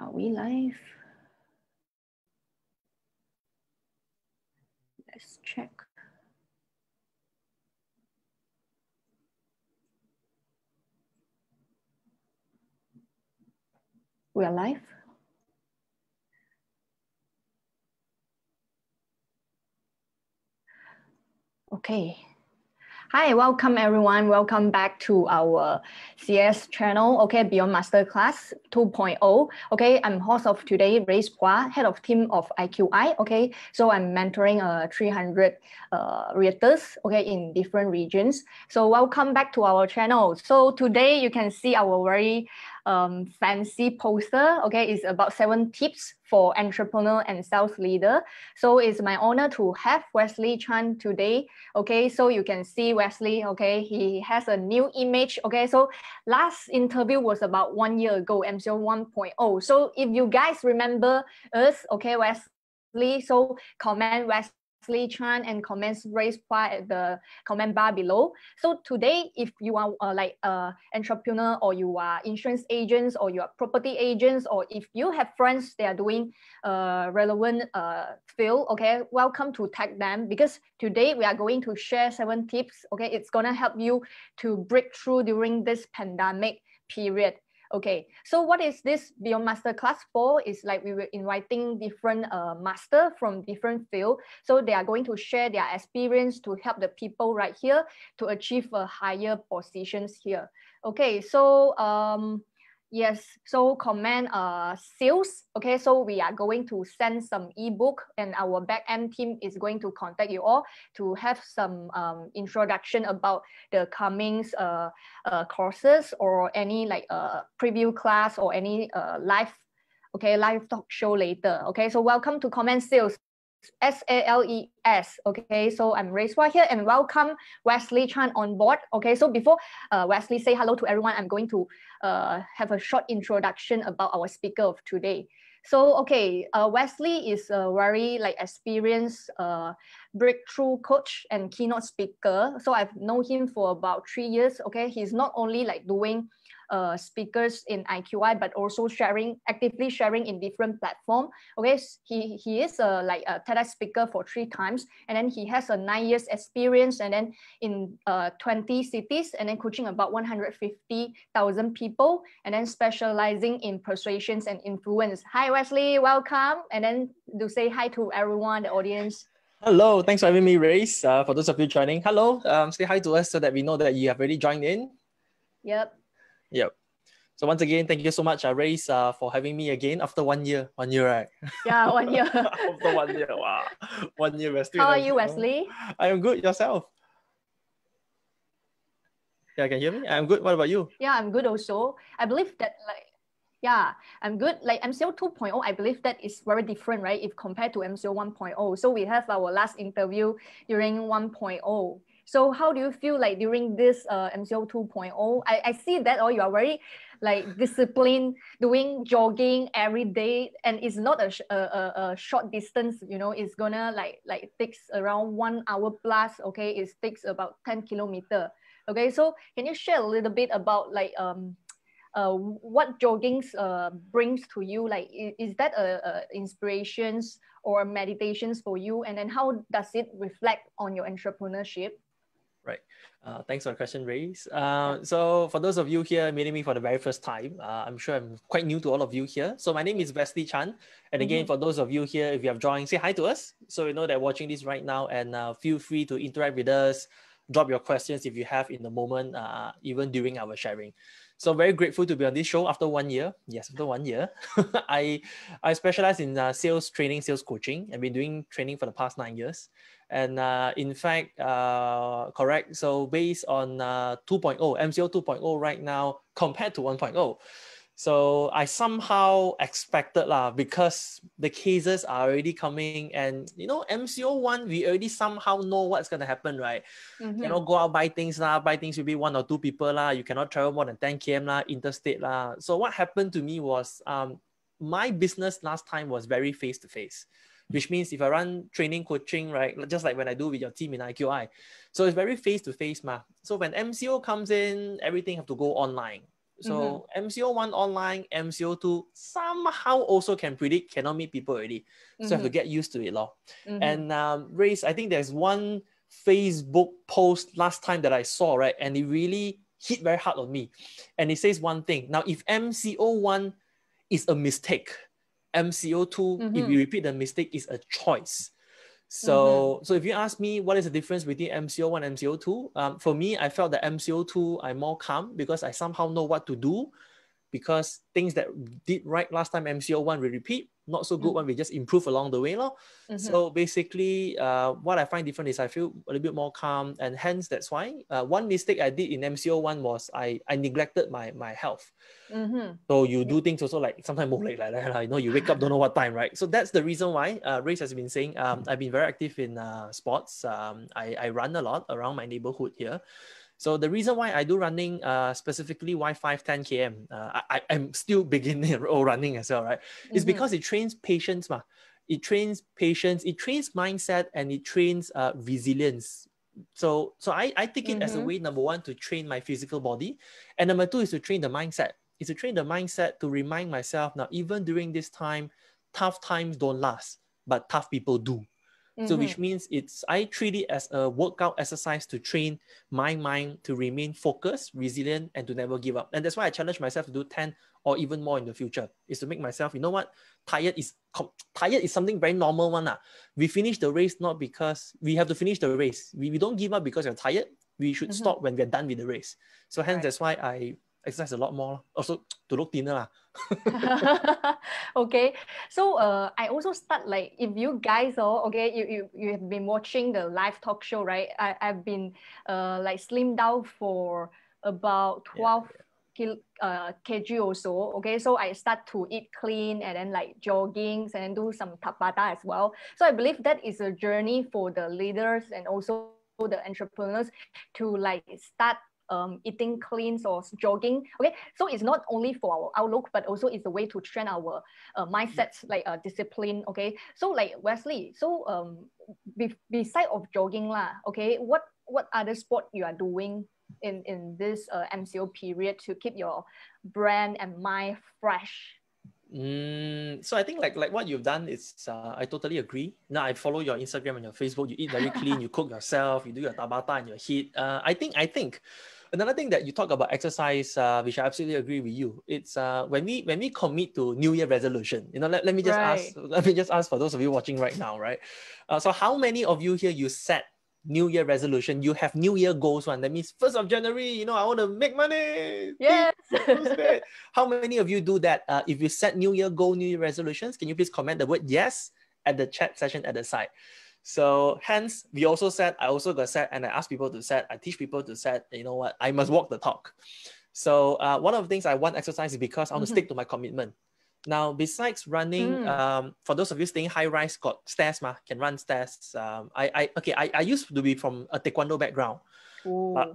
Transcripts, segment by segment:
Are we live? Let's check. We are live. Okay. Hi, welcome everyone. Welcome back to our CS channel, okay, Beyond Masterclass 2.0. Okay, I'm host of today, Phua, head of team of IQI. Okay, so I'm mentoring 300 realtors, okay, in different regions. So welcome back to our channel. So today you can see our very fancy poster. Okay, it's about 7 tips for entrepreneur and sales leader. So it's my honor to have Wesley Chan today. Okay, so you can see Wesley. Okay, he has a new image. Okay, so last interview was about 1 year ago, MCO 1.0. So if you guys remember us, okay, Wesley, so comment Wesley Chan and comments raise at the comment bar below. So today, if you are like entrepreneur, or you are insurance agents, or you are property agents, or if you have friends they are doing relevant field, okay, welcome to tag them, because today we are going to share 7 tips. Okay, it's gonna help you to break through during this pandemic period. Okay, so what is this Beyond Masterclass for? Is like we were inviting different master from different field. So they are going to share their experience to help the people right here to achieve a higher positions here. Okay, so yes, so comment sales. Okay, so we are going to send some ebook, and our back-end team is going to contact you all to have some introduction about the coming courses, or any like preview class, or any live talk show later. Okay, so welcome to comment sales. SALES. Okay, so I'm Phua here, and welcome Wesley Chan on board. Okay, so before Wesley say hello to everyone, I'm going to have a short introduction about our speaker of today. So okay, Wesley is a very like experienced breakthrough coach and keynote speaker. So I've known him for about 3 years. Okay, he's not only like doing speakers in IQI, but also actively sharing in different platforms. Okay, he is like a TEDx speaker for 3 times, and then he has a 9 years experience, and then in 20 cities, and then coaching about 150,000 people, and then specializing in persuasions and influence. Hi Wesley, welcome, and then do say hi to everyone, the audience. Hello, thanks for having me, Race. For those of you joining, hello, say hi to us so that we know that you have already joined in. Yep. So once again, thank you so much, Race, for having me again after 1 year. 1 year, right? Yeah, 1 year. After 1 year, wow. 1 year, Wesley. How are you, Wesley? I am good. Yourself? Yeah, can you hear me? I'm good. What about you? Yeah, I'm good also. I believe that yeah, I'm good. Like MCO 2.0, I believe that is very different, right? If compared to MCO 1.0. So we have our last interview during 1.0. So how do you feel like during this MCO 2.0? I see that you are very like disciplined, doing jogging every day, and it's not a short distance, you know, it's gonna like takes around 1 hour plus. Okay, it takes about 10 kilometers. Okay, so can you share a little bit about like what jogging brings to you? Like, is that inspirations or meditations for you? And then how does it reflect on your entrepreneurship? Right. Thanks for the question, Race. So for those of you here meeting me for the very first time, I'm sure I'm quite new to all of you here. So my name is Wesley Chan. And again, for those of you here, if you have joined, say hi to us. So you know that watching this right now, and feel free to interact with us, drop your questions if you have in the moment, even during our sharing. So very grateful to be on this show after 1 year. Yes, after 1 year. I specialize in sales training, sales coaching. I've been doing training for the past 9 years. And in fact, correct. So based on 2.0, MCO 2.0 right now compared to 1.0. So I somehow expected because the cases are already coming, and you know, MCO 1, we already somehow know what's going to happen, right? You cannot go out buy things with maybe 1 or 2 people you cannot travel more than 10 km interstate So what happened to me was my business last time was very face-to-face, which means if I run training, coaching, right, just like when I do with your team in IQI. So it's very face-to-face. So when MCO comes in, everything have to go online. So MCO1 online, MCO2 somehow also can predict, cannot meet people already. So I have to get used to it. And Race, I think there's one Facebook post last time that I saw, right? And it really hit very hard on me. And it says one thing. Now, if MCO1 is a mistake, MCO2, if we repeat the mistake, is a choice. So if you ask me what is the difference between MCO1 and MCO2, for me, I felt that MCO2, I'm more calm because I somehow know what to do, because things that did right last time MCO1 we repeat, not so good one we just improve along the way. So basically, what I find different is I feel a little bit more calm, and hence that's why one mistake I did in MCO1 was I neglected my health. So you do things also like sometimes more like that, you know, you wake up, don't know what time, right? So that's the reason why Race has been saying, I've been very active in sports. I run a lot around my neighborhood here. So the reason why I do running, specifically why 5-10 km, I'm still beginning running as well, right? It's because it trains patience, it trains patience, it trains mindset, and it trains resilience. So I take it as a way, number one, to train my physical body, and number two is to train the mindset. Is to train the mindset to remind myself, now even during this time, tough times don't last, but tough people do. So which means I treat it as a workout exercise to train my mind to remain focused, resilient, and to never give up. And that's why I challenge myself to do 10 or even more in the future, is to make myself, you know what, tired is something very normal one. We finish the race not because we have to finish the race. We don't give up because you're tired. We should stop when we're done with the race. So hence that's why I exercise a lot more, also to look thinner. Okay, so I also start, like, if you guys you have been watching the live talk show, right? I've been like slimmed down for about 12 kg or so. Okay, so I start to eat clean and then like jogging and do some tabata as well. So I believe that is a journey for the leaders and also the entrepreneurs to like start eating clean or jogging. Okay, so it's not only for our outlook, but also it's a way to train our mindsets, like discipline. Okay, so like Wesley, so beside of jogging okay, what other sport you are doing in this MCO period to keep your brain and mind fresh? So I think like what you've done is I totally agree. Now I follow your Instagram and your Facebook. You eat very clean. You cook yourself. You do your tabata and your HIIT. I think another thing that you talk about exercise, which I absolutely agree with you. It's when we commit to New Year resolution. You know, let me just ask. Let me just ask for those of you watching right now, right? So how many of you here you set New Year resolution? You have New Year goals one. That means 1st of January, you know, I want to make money. Yes. How many of you do that? If you set New Year goal, New Year resolutions, can you please comment the word yes at the chat session at the side? So hence, we also set, I also got set, and I ask people to set, I teach people to set, you know what, I must walk the talk. So one of the things I want exercise is because I want to stick to my commitment. Now, besides running, for those of you staying high rise, got stairs, can run stairs. I used to be from a taekwondo background.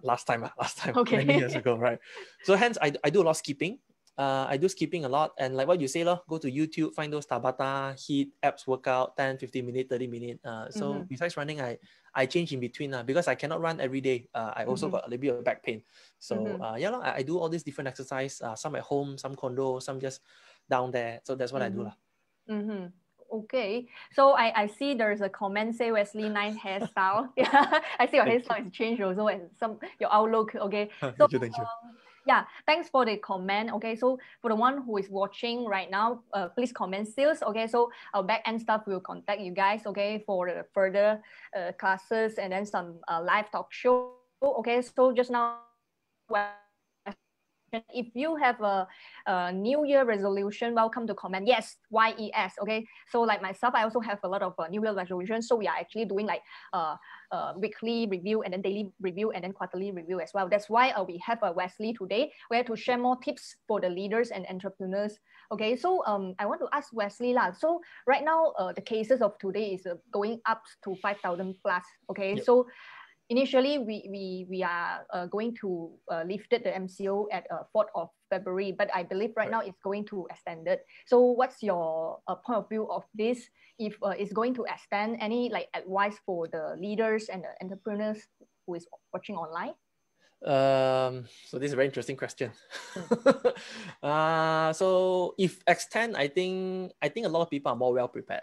Last time, okay. Many years ago, right? So hence, I do a lot of skipping. I do skipping a lot, and like what you say, go to YouTube, find those tabata, HIIT, abs workout, 10, 15 minutes, 30 minutes. So besides running, I change in between because I cannot run every day. I also got a little bit of back pain. So I do all these different exercise, some at home, some condo, some just down there. So that's what I do. Okay, so I see there's a comment say Wesley, nice hairstyle. Yeah, I see your hairstyle is changed also, and your outlook. Okay, so thank you. Yeah, thanks for the comment. Okay, so for the one who is watching right now, please comment sales. Okay, so our back end staff will contact you guys. Okay, for the further classes and then some live talk show. Okay, so just now, if you have a New Year resolution, welcome to comment. Yes, YES. Okay, so like myself, I also have a lot of New Year resolutions. So we are actually doing like weekly review and then daily review and then quarterly review as well. That's why we have Wesley today, where to share more tips for the leaders and entrepreneurs. Okay, so I want to ask Wesley So right now, the cases of today is going up to 5,000 plus. Okay, so initially, we are going to lift the MCO at 4th of February, but I believe right now it's going to extend it. So what's your point of view of this? If it's going to extend, any like advice for the leaders and the entrepreneurs who is watching online? So this is a very interesting question. So if extend, I think a lot of people are more well prepared.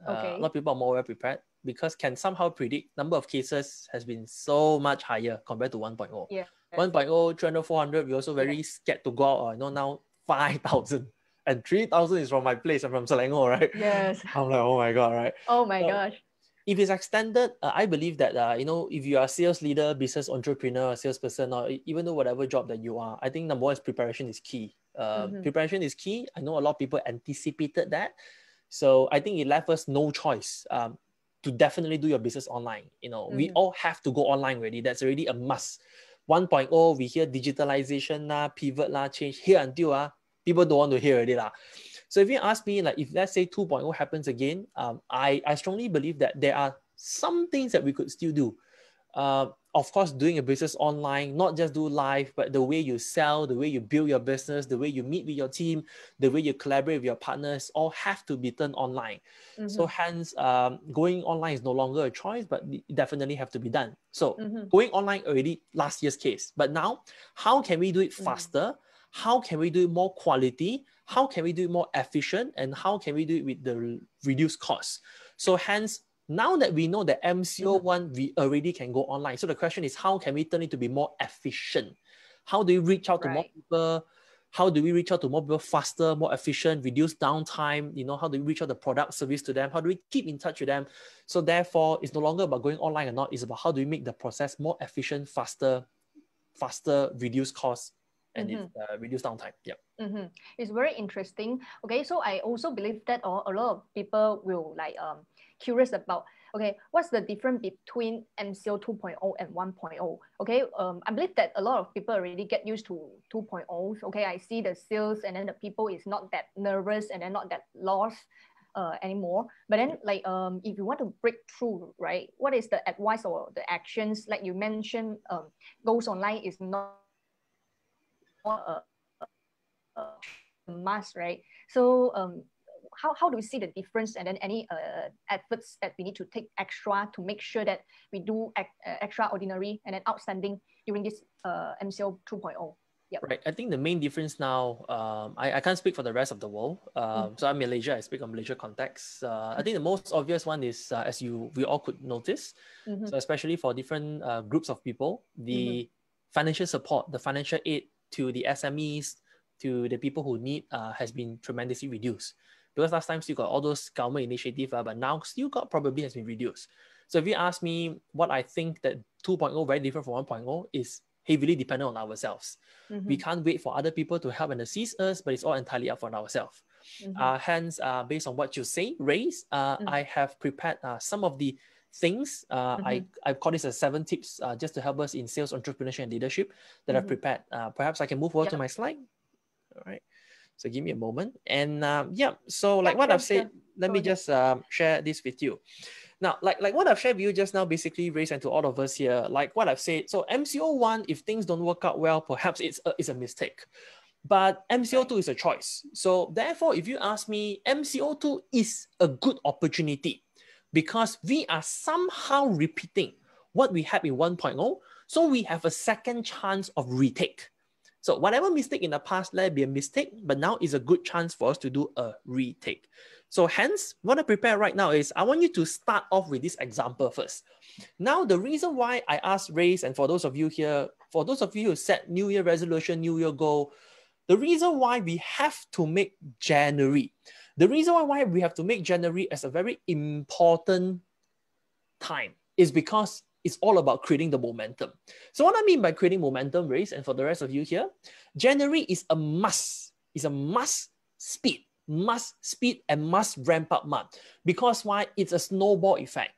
A lot of people are more well prepared because can somehow predict number of cases has been so much higher compared to 1.0. Yeah. 1.0, 300, 400, we're also very scared to go out. Now 5,000 and 3,000 is from my place. I'm from Selangor, right? Yes. I'm like, oh my God, right? Oh my gosh. If it's extended, I believe that, if you are a sales leader, business entrepreneur, salesperson, or even though whatever job that you are, I think number one is preparation is key. Preparation is key. I know a lot of people anticipated that. So I think it left us no choice to definitely do your business online. We all have to go online already. That's already a must. 1.0, we hear digitalization, pivot, change here until people don't want to hear already. So if you ask me, like if let's say 2.0 happens again, I strongly believe that there are some things that we could still do. Of course, doing a business online, not just do live, but the way you sell, the way you build your business, the way you meet with your team, the way you collaborate with your partners, all have to be done online. So hence, going online is no longer a choice, but it definitely have to be done. So going online already last year's case, but now how can we do it faster? How can we do it more quality? How can we do it more efficient? And how can we do it with the reduced costs? So hence, now that we know that MCO1, we already can go online. So the question is, how can we turn it to be more efficient? How do we reach out to more people? How do we reach out to more people faster, more efficient, reduce downtime? How do we reach out the product service to them? How do we keep in touch with them? So therefore, it's no longer about going online or not. It's about how do we make the process more efficient, faster, reduce costs, and reduce downtime. Yeah. It's very interesting. Okay, so I also believe that a lot of people will curious about, okay, what's the difference between MCO 2.0 and 1.0? Okay, I believe that a lot of people already get used to 2.0. Okay, I see the sales and then the people is not that nervous and then not that lost anymore. But then if you want to break through, right, what is the advice or the actions? Like you mentioned, goes online is not a must, right? So how do we see the difference, and then any efforts that we need to take extra to make sure that we do extraordinary and then outstanding during this MCO 2.0? Yep. Right. I think the main difference now, I can't speak for the rest of the world. So I'm Malaysia, I speak on Malaysia context. I think the most obvious one is, as we all could notice, so especially for different groups of people, the financial support, the financial aid to the SMEs, to the people who need has been tremendously reduced. Because last time still got all those government initiatives, but now still got probably has been reduced. So if you ask me what I think that 2.0 very different from 1.0 is heavily dependent on ourselves. We can't wait for other people to help and assist us, but it's all entirely up on ourselves. Hence, based on what you say, Race, I have prepared some of the things. I've called this as 7 tips just to help us in sales, entrepreneurship, and leadership that I've prepared. Perhaps I can move over to my slide. All right. So give me a moment. And so like what I've said, let me just share this with you. Now, like what I've shared with you just now, basically, Race, and to all of us here, like what I've said. So MCO1, if things don't work out well, perhaps it's a mistake. But MCO2 is a choice. So therefore, if you ask me, MCO2 is a good opportunity because we are somehow repeating what we had in 1.0. So we have a second chance of retake. So whatever mistake in the past, let it be a mistake, but now is a good chance for us to do a retake. So hence, what I prepare right now is I want you to start off with this example first. Now, the reason why I asked Race, and for those of you here, for those of you who set New Year resolution, New Year goal, the reason why we have to make January, the reason why we have to make January as a very important time is because it's all about creating the momentum. So what I mean by creating momentum, Race, and for the rest of you here, January is a must. It's a must speed and must ramp up month. Because why? It's a snowball effect.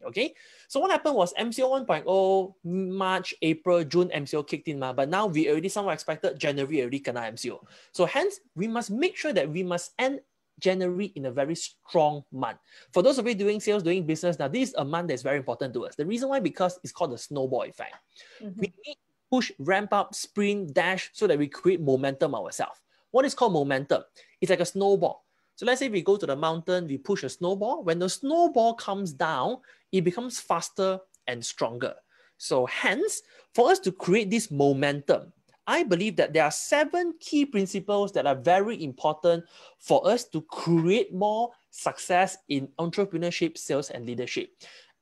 Okay, so what happened was MCO 1.0, March, April, June, MCO kicked in, but now we already somewhat expected January already kena MCO. So hence, we must make sure that we must end January in a very strong month. For those of you doing sales, doing business, now this is a month that's very important to us. The reason why, because it's called the snowball effect. We need to push, ramp up, sprint, dash, so that we create momentum ourselves. What is called momentum? It's like a snowball. So let's say we go to the mountain, we push a snowball. When the snowball comes down, it becomes faster and stronger. So hence, for us to create this momentum, I believe that there are 7 key principles that are very important for us to create more success in entrepreneurship, sales, and leadership.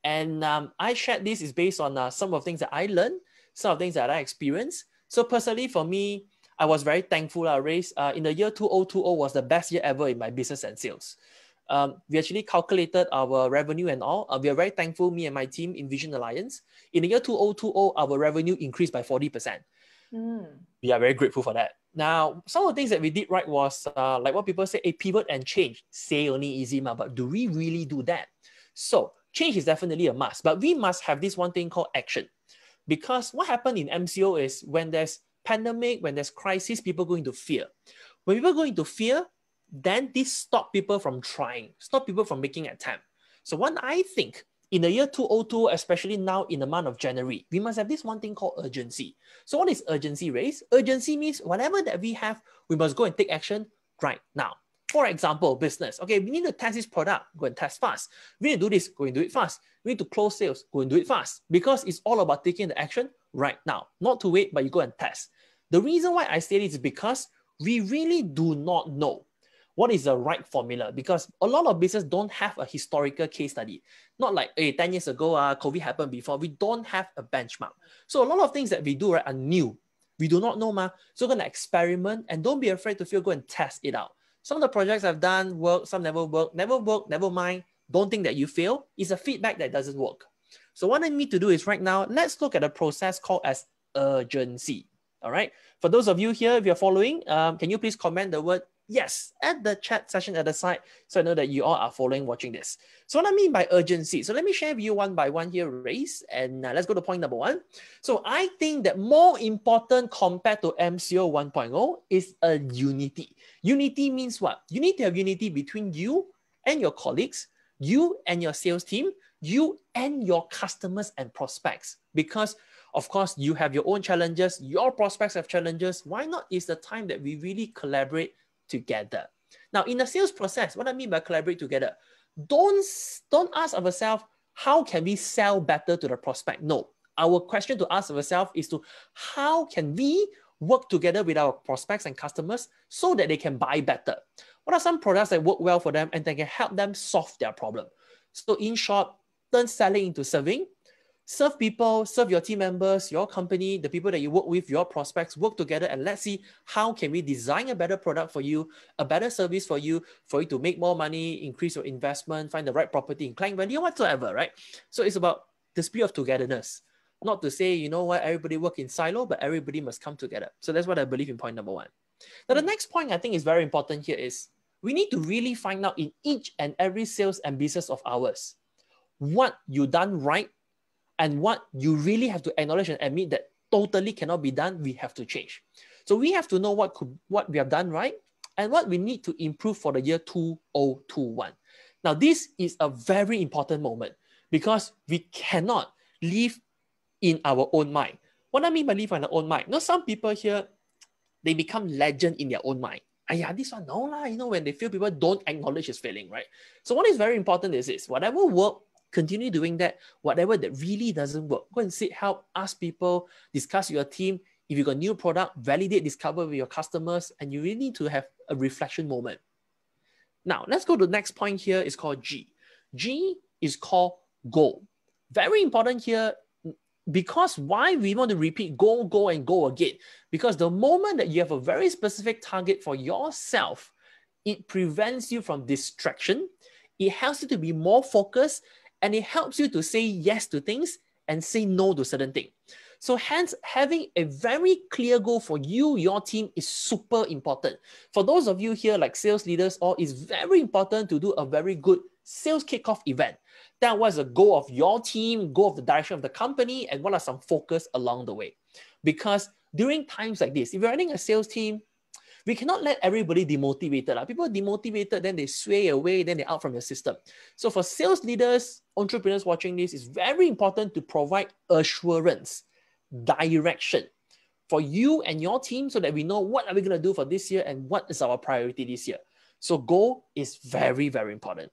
And I shared this is based on some of the things that I learned, some of the things that I experienced. So personally, for me, I was very thankful. In the year 2020 was the best year ever in my business and sales. We actually calculated our revenue and all. We are very thankful, me and my team in Vision Alliance. In the year 2020, our revenue increased by 40%. We are very grateful for that. Now, some of the things that we did right was like what people say, pivot and change. Say only easy, but do we really do that? So change is definitely a must, but we must have this one thing called action. Because what happened in MCO is when there's pandemic, when there's crisis, people go into fear. When people go into fear, then this stop people from trying, stop people from making an attempt. So what I think, in the year 2020, especially now in the month of January, we must have this one thing called urgency. So what is urgency, Race? Urgency means whatever that we have, we must go and take action right now. For example, business. Okay, we need to test this product, go and test fast. We need to do this, go and do it fast. We need to close sales, go and do it fast. Because it's all about taking the action right now. Not to wait, but you go and test. The reason why I say this is because we really do not know what is the right formula, because a lot of business don't have a historical case study. Not like, hey, 10 years ago, COVID happened before. We don't have a benchmark. So a lot of things that we do are new. We do not know, so we're going to experiment and don't be afraid to fail, go and test it out. Some of the projects I've done work, some never work, never mind. Don't think that you fail. It's a feedback that doesn't work. So what I need to do is right now, let's look at a process called as urgency. All right. For those of you here, if you're following, can you please comment the word yes at the chat session at the side so I know that you all are following, watching this. So what I mean by urgency. So let me share with you one by one here, Race, and let's go to point number 1. So I think that more important compared to MCO 1.0 is a unity. Unity means what? You need to have unity between you and your colleagues, you and your sales team, you and your customers and prospects. Because of course, you have your own challenges, your prospects have challenges. Why not is the time that we really collaborate together? Now, in the sales process, what I mean by collaborate together, don't ask ourselves, how can we sell better to the prospect? No, our question to ask ourselves is to how can we work together with our prospects and customers so that they can buy better? What are some products that work well for them and that can help them solve their problem? So in short, turn selling into serving. Serve people, serve your team members, your company, the people that you work with, your prospects, work together and let's see how can we design a better product for you, a better service for you to make more money, increase your investment, find the right property in client value, whatsoever, right? So it's about the spirit of togetherness. Not to say, you know what, everybody work in silo, but everybody must come together. So that's what I believe in point number 1. Now, the next point I think is very important here is we need to really find out in each and every sales and business of ours, what you done right and what you really have to acknowledge and admit that totally cannot be done, we have to change. So we have to know what we have done right and what we need to improve for the year 2021. Now, this is a very important moment because we cannot live in our own mind. What I mean by live in our own mind, some people here, they become legend in their own mind. This one, no lah. When they feel people don't acknowledge is failing, right? So what is very important is this, whatever work, continue doing that. Whatever that really doesn't work, go and seek help, ask people, discuss with your team. If you got new product, validate, discover with your customers, and you really need to have a reflection moment. Now, let's go to the next point here. It's called G. G is called goal. Very important here because why we want to repeat go, and go again. Because the moment that you have a very specific target for yourself, it prevents you from distraction. It helps you to be more focused and it helps you to say yes to things and say no to certain things. So hence, having a very clear goal for you, your team is super important. For those of you here like sales leaders, it's very important to do a very good sales kickoff event. That was a goal of your team, goal of the direction of the company, and what are some focus along the way. Because during times like this, if you're running a sales team, we cannot let everybody demotivated. People demotivated, then they sway away, then they're out from your system. So for sales leaders, entrepreneurs watching this, it's very important to provide assurance, direction for you and your team so that we know what are we going to do for this year and what is our priority this year. So goal is very, very important.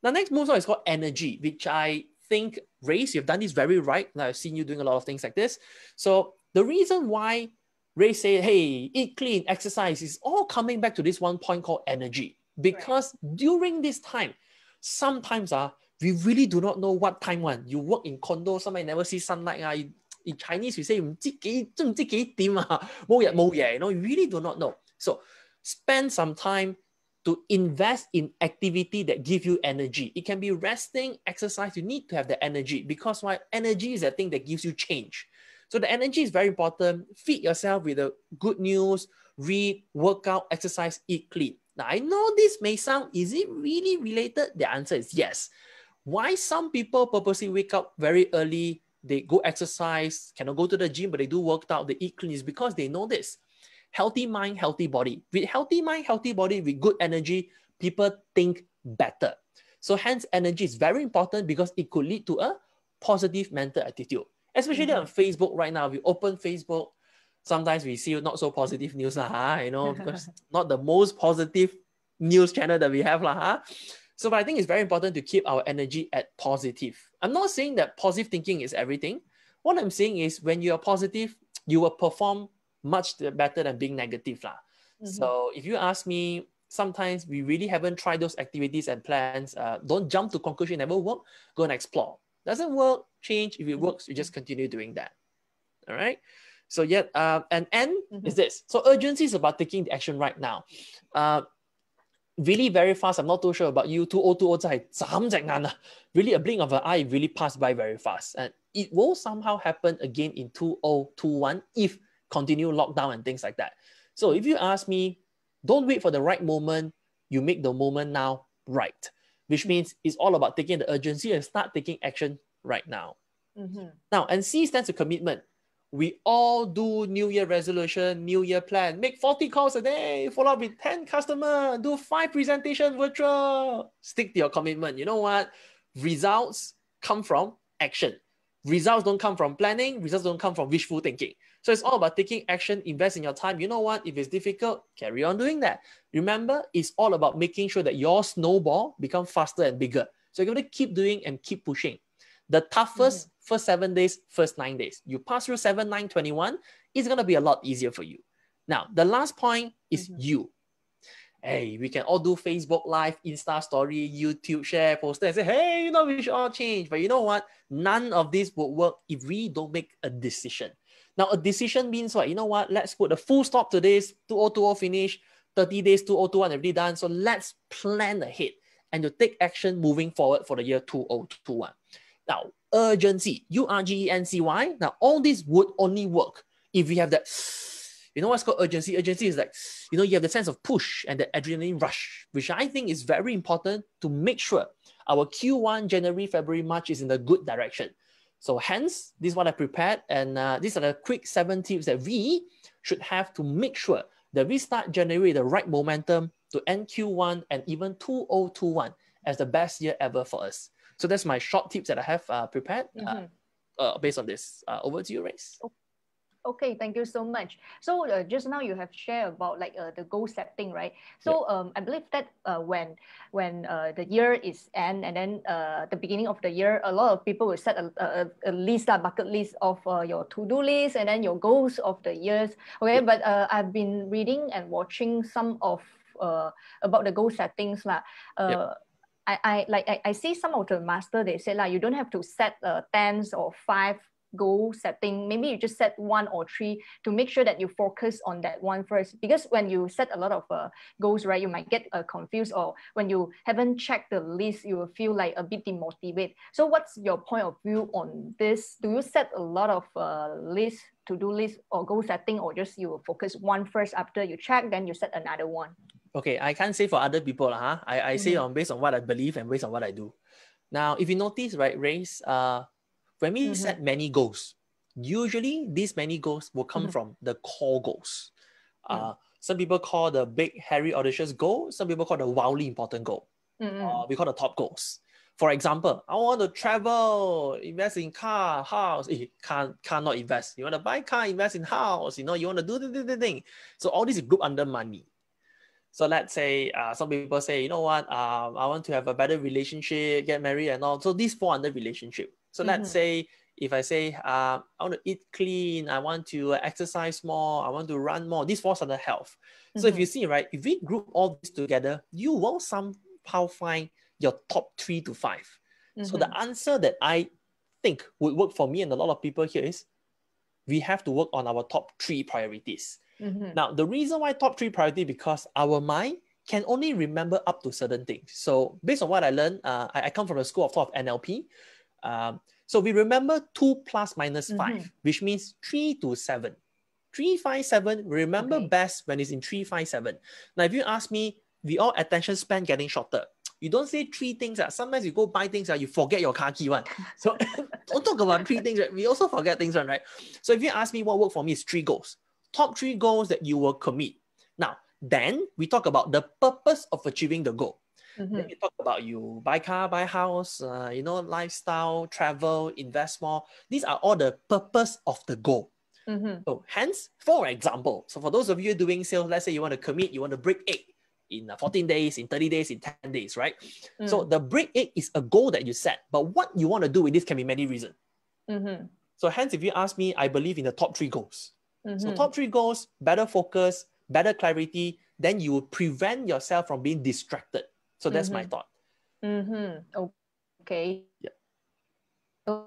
The next move on is called energy, which I think, Race, you've done this very right. Now I've seen you doing a lot of things like this. So the reason why Ray say, hey, eat clean, exercise, is all coming back to this one point called energy. Because during this time, sometimes we really do not know what time one. You work in condo, somebody never see sunlight. In Chinese, we say, you really do not know. So spend some time to invest in activity that give you energy. It can be resting, exercise. You need to have the energy because why? Energy is the thing that gives you change. So the energy is very important. Feed yourself with the good news, read, work out, exercise, eat clean. Now, I know this may sound, is it really related? The answer is yes. Why some people purposely wake up very early, they go exercise, cannot go to the gym, but they do work out, they eat clean, is because they know this. Healthy mind, healthy body. With healthy mind, healthy body, with good energy, people think better. So hence, energy is very important because it could lead to a positive mental attitude. Especially on Facebook right now, we open Facebook, sometimes we see not so positive news, because not the most positive news channel that we have. So but I think it's very important to keep our energy at positive. I'm not saying that positive thinking is everything. What I'm saying is when you are positive, you will perform much better than being negative. So if you ask me, sometimes we really haven't tried those activities and plans. Don't jump to conclusion, never work, go and explore. Doesn't work, change. If it works, you just continue doing that. All right. So yet, and N is this. So urgency is about taking the action right now. Really very fast. I'm not too sure about you. 2020 really a blink of an eye really passed by very fast. And it will somehow happen again in 2021 if continue lockdown and things like that. So if you ask me, don't wait for the right moment. You make the moment now right, which means it's all about taking the urgency and start taking action right now. Now, and C stands for commitment. We all do New Year resolution, New Year plan, make 40 calls a day, follow up with 10 customers, do 5 presentations virtual. Stick to your commitment. You know what? Results come from action. Results don't come from planning. Results don't come from wishful thinking. So it's all about taking action, invest in your time. You know what? If it's difficult, carry on doing that. Remember, it's all about making sure that your snowball becomes faster and bigger. So you're going to keep doing and keep pushing. The toughest first 7 days, first 9 days. You pass through 7, 9, 21, it's going to be a lot easier for you. Now, the last point is you. Hey, we can all do Facebook Live, Insta Story, YouTube, share, poster, and say, hey, we should all change. But you know what? None of this would work if we don't make a decision. Now, a decision means what? You know what? Let's put a full stop to this. 2020 finish, 30 days, 2021 already done. So let's plan ahead and to take action moving forward for the year 2021. Now, urgency, URGENCY. Now, all this would only work if we have that, you know what's called urgency? Urgency is like, you have the sense of push and the adrenaline rush, which I think is very important to make sure our Q1, January, February, March is in the good direction. So hence, this is what I prepared. And these are the quick 7 tips that we should have to make sure that we start January with the right momentum to end Q1 and even 2021 as the best year ever for us. So that's my short tips that I have prepared based on this. Over to you, Race. Okay, thank you so much. So just now you have shared about the goal setting, right? So I believe that when the year is end and then the beginning of the year, a lot of people will set a list, a bucket list of your to-do list and then your goals of the years. Okay, but I've been reading and watching some of about the goal settings I see some of the master, they say you don't have to set 10 or 5 goal setting. Maybe you just set 1 or 3 to make sure that you focus on that one first. Because when you set a lot of goals, right, you might get confused, or when you haven't checked the list, you will feel like a bit demotivated. So what's your point of view on this? Do you set a lot of lists, to-do list or goal setting, or just you focus one first, after you check, then you set another one? Okay, I can't say for other people. I say based on what I believe and based on what I do. Now, if you notice, right, Race, when we set many goals, usually these many goals will come from the core goals. Some people call the big, hairy, audacious goal. Some people call the wildly important goal. We call the top goals. For example, I want to travel, invest in car, house. Car not invest. You want to buy car, invest in house. You want to do the thing. So all this is grouped under money. So let's say some people say, you know what, I want to have a better relationship, get married and all. So these fall under relationship. So let's say if I say I want to eat clean, I want to exercise more, I want to run more, this falls under health. So if you see, right, if we group all this together, you will somehow find your top 3 to 5. So the answer that I think would work for me and a lot of people here is we have to work on our top 3 priorities. Now, the reason why top 3 priority, because our mind can only remember up to certain things. So based on what I learned, I come from the school of thought of NLP. So we remember 2 plus minus 5, which means 3 to 7. 3, 5, 7, remember best when it's in 3, 5, 7. Now, if you ask me, we all attention span getting shorter. You don't say 3 things. Sometimes you go buy things, you forget your car key one. So don't talk about 3 things. Right? We also forget things, right? So if you ask me what worked for me is 3 goals. Top 3 goals that you will commit. Now, then we talk about the purpose of achieving the goal. Then we talk about you buy car, buy house, lifestyle, travel, invest more. These are all the purpose of the goal. So hence, for example, so for those of you doing sales, let's say you want to commit, you want to break 8 in 14 days, in 30 days, in 10 days, right? So the break 8 is a goal that you set, but what you want to do with this can be many reasons. So hence, if you ask me, I believe in the top 3 goals. So top 3 goals, better focus, better clarity, then you will prevent yourself from being distracted. So that's my thought. Okay. Yeah. So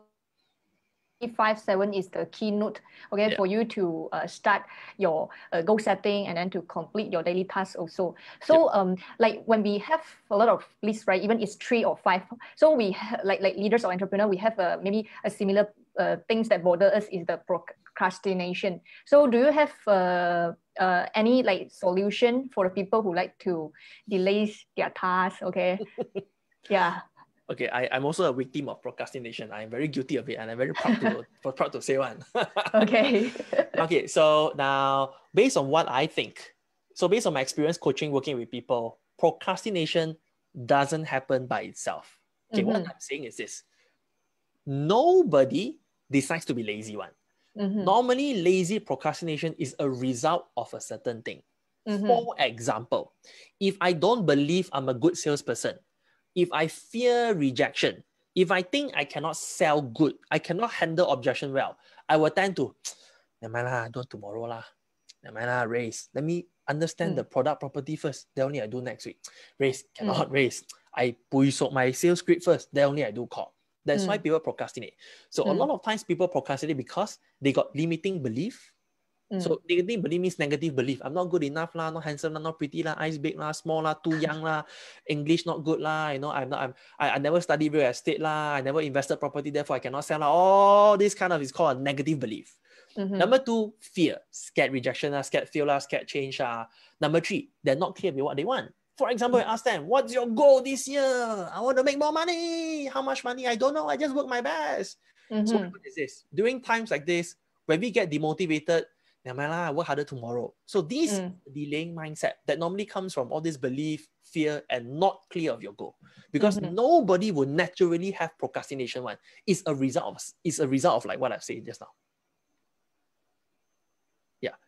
5-7 is the keynote, okay, for you to start your goal setting and then to complete your daily tasks also. So like when we have a lot of lists, right, even it's 3 or 5, so we like leaders or entrepreneur, we have maybe a similar things that bother us is the procrastination. So do you have any like solution for the people who like to delay their tasks? Okay. Yeah. Okay, I'm also a victim of procrastination. I'm very guilty of it, and I'm very proud to say one. Okay. Okay, so now based on what I think, so based on my experience coaching, working with people, procrastination doesn't happen by itself. Okay, what I'm saying is this: nobody decides to be lazy one. Normally, lazy procrastination is a result of a certain thing. For example, if I don't believe I'm a good salesperson, if I fear rejection, if I think I cannot sell good, I cannot handle objection well, I will tend to, never mind lah, do tomorrow lah. Never mind lah, raise. Let me understand the product property first. Then only I do next week. Raise, cannot raise. I pull my sales script first. Then only I do call. That's why people procrastinate. So a lot of times people procrastinate because they got limiting belief. So negative belief means negative belief. I'm not good enough lah, not handsome lah, not pretty lah, eyes big lah, small lah, too young lah, English not good lah, I never studied real estate lah, I never invested property, therefore I cannot sell lah. All this kind of is called a negative belief. Number 2, fear, scared rejection lah, scared fail lah, scared change lah. Number 3, they're not clear with what they want. For example, I ask them, what's your goal this year? I want to make more money. How much money? I don't know. I just work my best. So what is this? During times like this, when we get demotivated, never mind lah, work harder tomorrow. So this delaying mindset that normally comes from all this belief, fear, and not clear of your goal. Because nobody will naturally have procrastination one. It's a result of like what I've said just now. Yeah.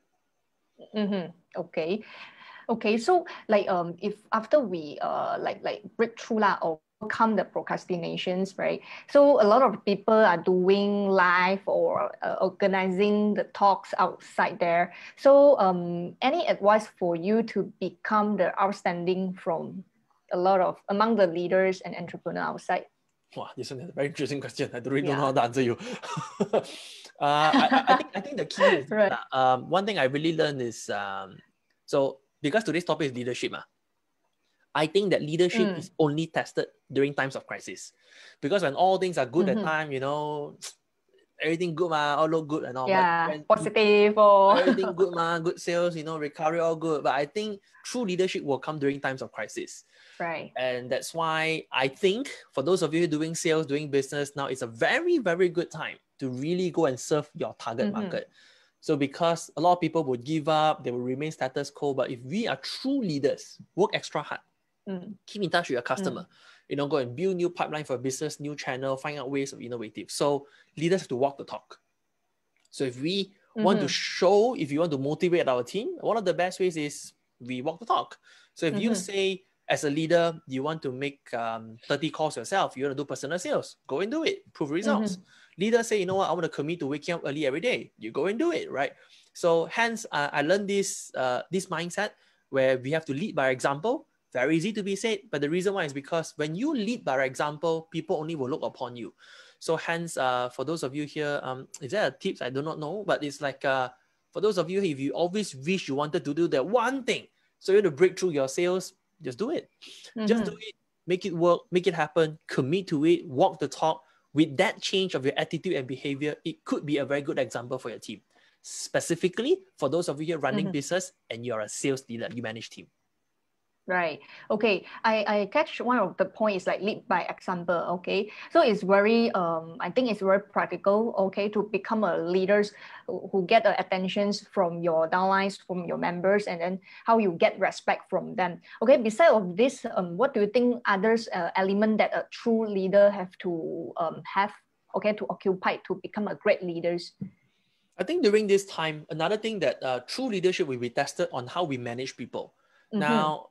Okay, so like if after we like break through lah or overcome the procrastinations, right? So a lot of people are doing live or organizing the talks outside there. So any advice for you to become the outstanding from among the leaders and entrepreneurs outside? Wow, this one is a very interesting question. I don't know how to answer you. I think the key is right. One thing I really learned is so because today's topic is leadership. I think that leadership is only tested during times of crisis. Because when all things are good at time, everything good, all look good and all. Yeah, but positive or everything good, good sales, recovery, all good. But I think true leadership will come during times of crisis. Right. And that's why I think for those of you doing sales, doing business now, it's a very, very good time to really go and serve your target market. So because a lot of people would give up, they will remain status quo. But if we are true leaders, work extra hard, keep in touch with your customer, go and build new pipeline for business, new channel, find out ways of innovative. So leaders have to walk the talk. So if we want to show, if you want to motivate our team, one of the best ways is we walk the talk. So if you say, as a leader, you want to make 30 calls yourself, you want to do personal sales, go and do it, prove results. Leaders say, you know what, I want to commit to waking up early every day. You go and do it, right? So hence, I learned this mindset where we have to lead by example. Very easy to be said, but the reason why is because when you lead by example, people only will look upon you. So hence, for those of you here, is there a tips? I do not know, but it's like, for those of you, if you always wish you wanted to do that one thing, so you have to break through your sales, just do it. Just do it, make it work, make it happen, commit to it, walk the talk. With that change of your attitude and behavior, it could be a very good example for your team. Specifically, for those of you here running business and you're a sales leader, you manage team. Right. Okay. I catch one of the points like lead by example. Okay. So it's very I think it's very practical. Okay, to become a leaders who get the attentions from your downlines, from your members, and then how you get respect from them. Okay. Besides of this, what do you think others element that a true leader have to have? Okay, to occupy to become a great leaders. I think during this time, another thing that true leadership will be tested on how we manage people. Now,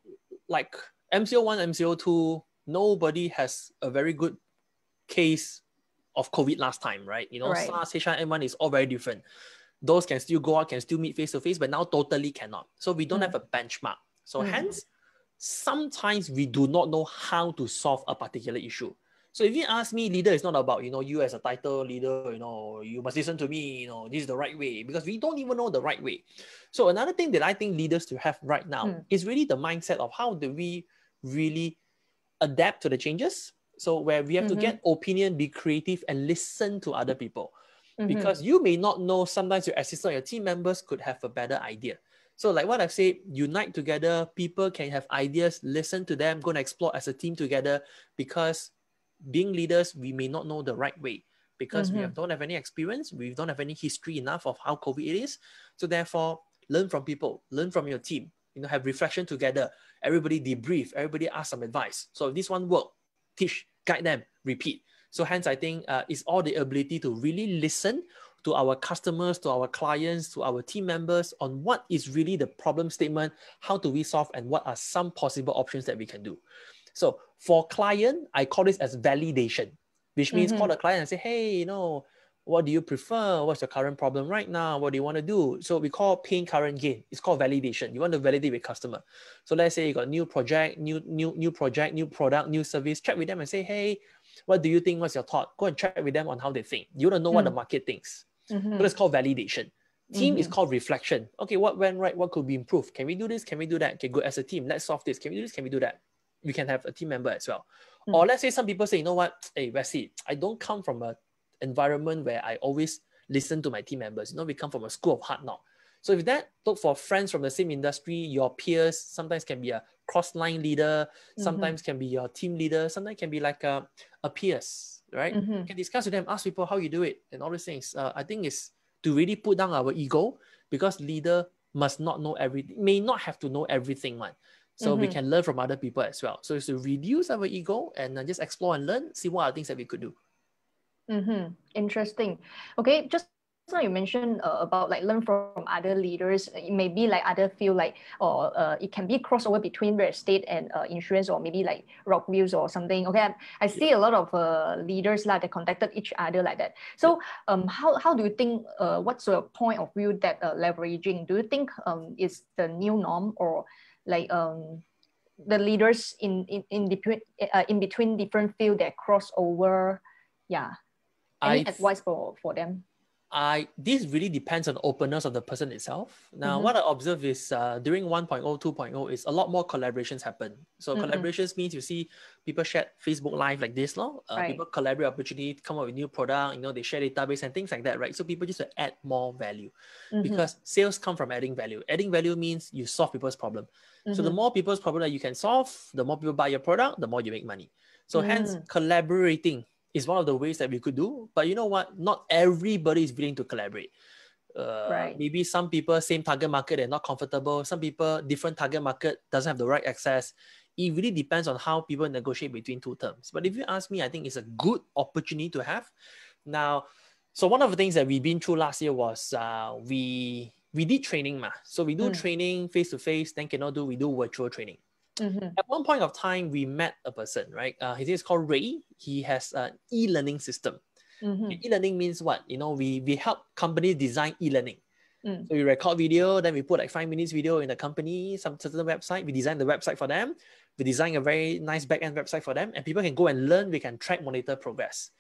like MCO1, MCO2, nobody has a very good case of COVID last time, right? You know, Right. SARS, H1N1 is all very different. Those can still go out, can still meet face-to-face, but now totally cannot. So we don't have a benchmark. So hence, sometimes we do not know how to solve a particular issue. So if you ask me, leader is not about, you know, you as a title leader, you know, you must listen to me, you know, this is the right way, because we don't even know the right way. So another thing that I think leaders to have right now is really the mindset of how do we really adapt to the changes. So where we have to get opinion, be creative, and listen to other people. Because you may not know, sometimes your assistant or your team members could have a better idea. So like what I've said, unite together, people can have ideas, listen to them, go and explore as a team together, because being leaders, we may not know the right way because we don't have any experience. We don't have any history enough of how COVID it is. So therefore, learn from people, learn from your team, you know, have reflection together. Everybody debrief, everybody ask some advice. So if this one work, teach, guide them, repeat. So hence, I think it's all the ability to really listen to our customers, to our clients, to our team members on what is really the problem statement, how do we solve, and what are some possible options that we can do. So for client, I call this as validation, which means call the client and say, hey, you know, what do you prefer? What's your current problem right now? What do you want to do? So we call pain, current, gain. It's called validation. You want to validate with customer. So let's say you got new project, new project, new product, new service. Check with them and say, hey, what do you think? What's your thought? Go and check with them on how they think. You want to know what the market thinks. So that's called validation. Team is called reflection. Okay, what went right? What could be improved? Can we do this? Can we do that? Okay, good. As a team, let's solve this. Can we do this? Can we do that? We can have a team member as well. Or let's say some people say, you know what? Hey, Wesley, I don't come from an environment where I always listen to my team members. You know, we come from a school of hard knock. So if that, look for friends from the same industry, your peers, sometimes can be a cross-line leader, sometimes can be your team leader, sometimes can be like a peers, right? You can discuss with them, ask people how you do it and all these things. I think it's to really put down our ego, because leader must not know everything, may not have to know everything, man. So we can learn from other people as well. So it's to reduce our ego and just explore and learn, see what are things that we could do. Interesting. Okay, just now you mentioned about like learn from other leaders. It may be like other field, like or it can be crossover between real estate and insurance, or maybe like rock views or something. Okay, I see a lot of leaders like they contacted each other like that. So how do you think? What's your point of view that leveraging? Do you think is the new norm, or like the leaders in between different field that cross over? Yeah. Any advice for them? This really depends on the openness of the person itself. Now, what I observe is during 1.0, 2.0 is a lot more collaborations happen. So collaborations means you see people share Facebook Live like this, people collaborate opportunity, come up with new product, you know, they share database and things like that, right? So people just add more value because sales come from adding value. Adding value means you solve people's problem. So the more people's problem that you can solve, the more people buy your product, the more you make money. So hence collaborating is one of the ways that we could do. But you know what? Not everybody is willing to collaborate. Maybe some people, same target market, they're not comfortable. Some people, different target market, doesn't have the right access. It really depends on how people negotiate between two terms. But if you ask me, I think it's a good opportunity to have. Now, so one of the things that we've been through last year was we we did training so we do training face to face, then cannot do, we do virtual training. At one point of time, we met a person, right? His name is called Ray. He has an e-learning system. E-learning means what? We help companies design e-learning. So we record video, then we put like 5 minutes video in the company, some certain website. We design the website for them. We design a very nice back-end website for them, and people can go and learn. We can track, monitor progress.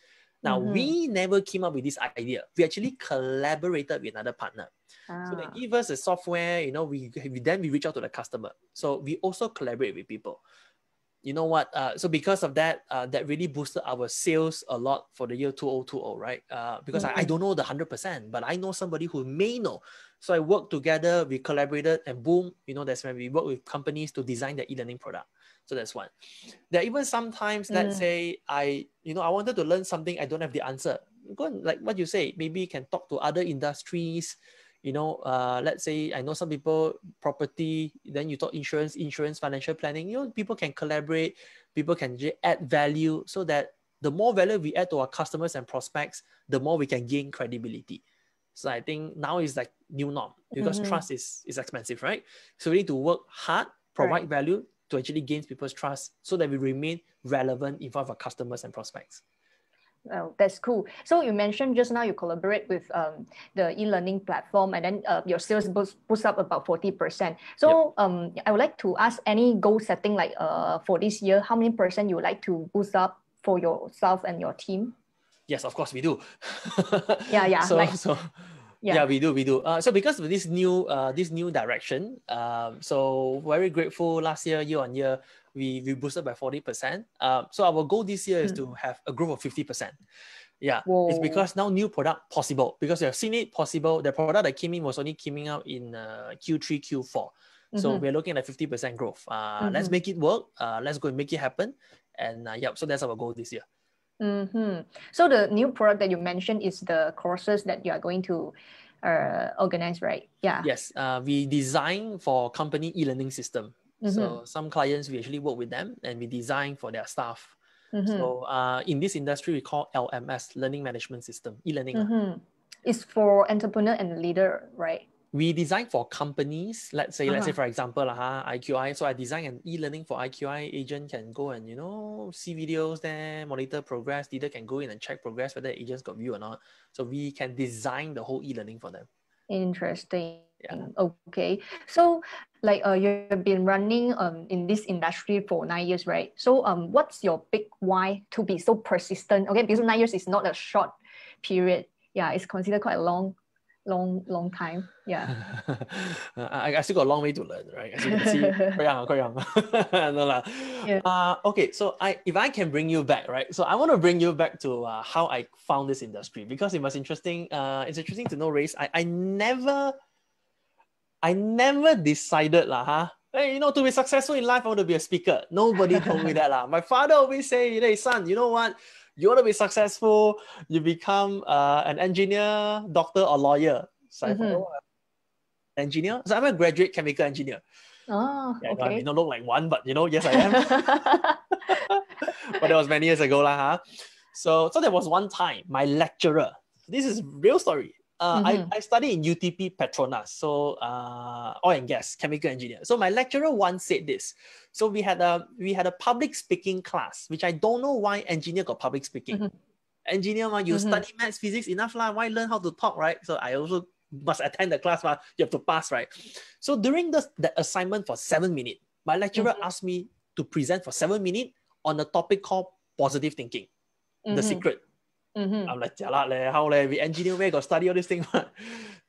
Now, we never came up with this idea. We actually collaborated with another partner. So they give us the software, we reach out to the customer. So we also collaborate with people. You know what? So because of that, that really boosted our sales a lot for the year 2020, right? Because I don't know the 100%, but I know somebody who may know. So I worked together, we collaborated, and boom, that's when we work with companies to design the e-learning product. So that's one. There are even sometimes, let's say I wanted to learn something, I don't have the answer. Go and, like what you say, maybe you can talk to other industries. Let's say I know some people, property, then you talk insurance, financial planning, people can collaborate, people can add value, so that the more value we add to our customers and prospects, the more we can gain credibility. So I think now is like new norm, because trust is expensive, right? So we need to work hard, provide value to actually gain people's trust, so that we remain relevant in front of our customers and prospects. Oh, that's cool. So you mentioned just now you collaborate with the e-learning platform, and then your sales boost up about 40%. So I would like to ask, any goal setting like for this year, how many % you would like to boost up for yourself and your team? Yes, of course we do. Yeah. We do. So because of this new direction, so very grateful. Last year on year, we boosted by 40%. So our goal this year is to have a growth of 50%. Yeah, Whoa. It's because now new product possible, because you have seen it possible. The product that came in was only coming out in Q3, Q4. So we're looking at 50% growth. Let's make it work. Let's go and make it happen. And so that's our goal this year. So the new product that you mentioned is the courses that you are going to organize, right? Yeah. Yes, we design for company e-learning system. So some clients, we actually work with them and we design for their staff. So in this industry, we call LMS, Learning Management System, e-learning. It's for entrepreneur and leader, right? We design for companies. Let's say for example, IQI. So I design an e-learning for IQI. Agent can go and see videos there, monitor progress. Leader can go in and check progress whether agents got view or not. So we can design the whole e-learning for them. Interesting. Yeah. Okay. So like you've been running in this industry for 9 years, right? So what's your big why to be so persistent? Okay, because 9 years is not a short period. Yeah, it's considered quite a long time. Yeah. I still got a long way to learn, right? As you can see, quite young. No lah. Yeah. Okay, so if I can bring you back, right? So I want to bring you back to how I found this industry, because it was interesting. It's interesting to know, Race. I never decided hey, to be successful in life, I want to be a speaker. Nobody told me that My father always say, hey son, you know what? You want to be successful, you become an engineer, doctor, or lawyer. So I thought, engineer? So I'm a graduate chemical engineer. Oh, yeah, okay. I may not look like one, but yes, I am. But that was many years ago. So there was one time, my lecturer, this is real story. I studied in UTP Petronas, so oil and gas, chemical engineer. So my lecturer once said this. So we had a public speaking class, which I don't know why engineer got public speaking. Engineer, you study maths, physics enough, why learn how to talk, right? So I also must attend the class, you have to pass, right? So during the assignment for 7 minutes, my lecturer asked me to present for 7 minutes on a topic called positive thinking, the secret. I'm like, how we engineer, where got study all this thing?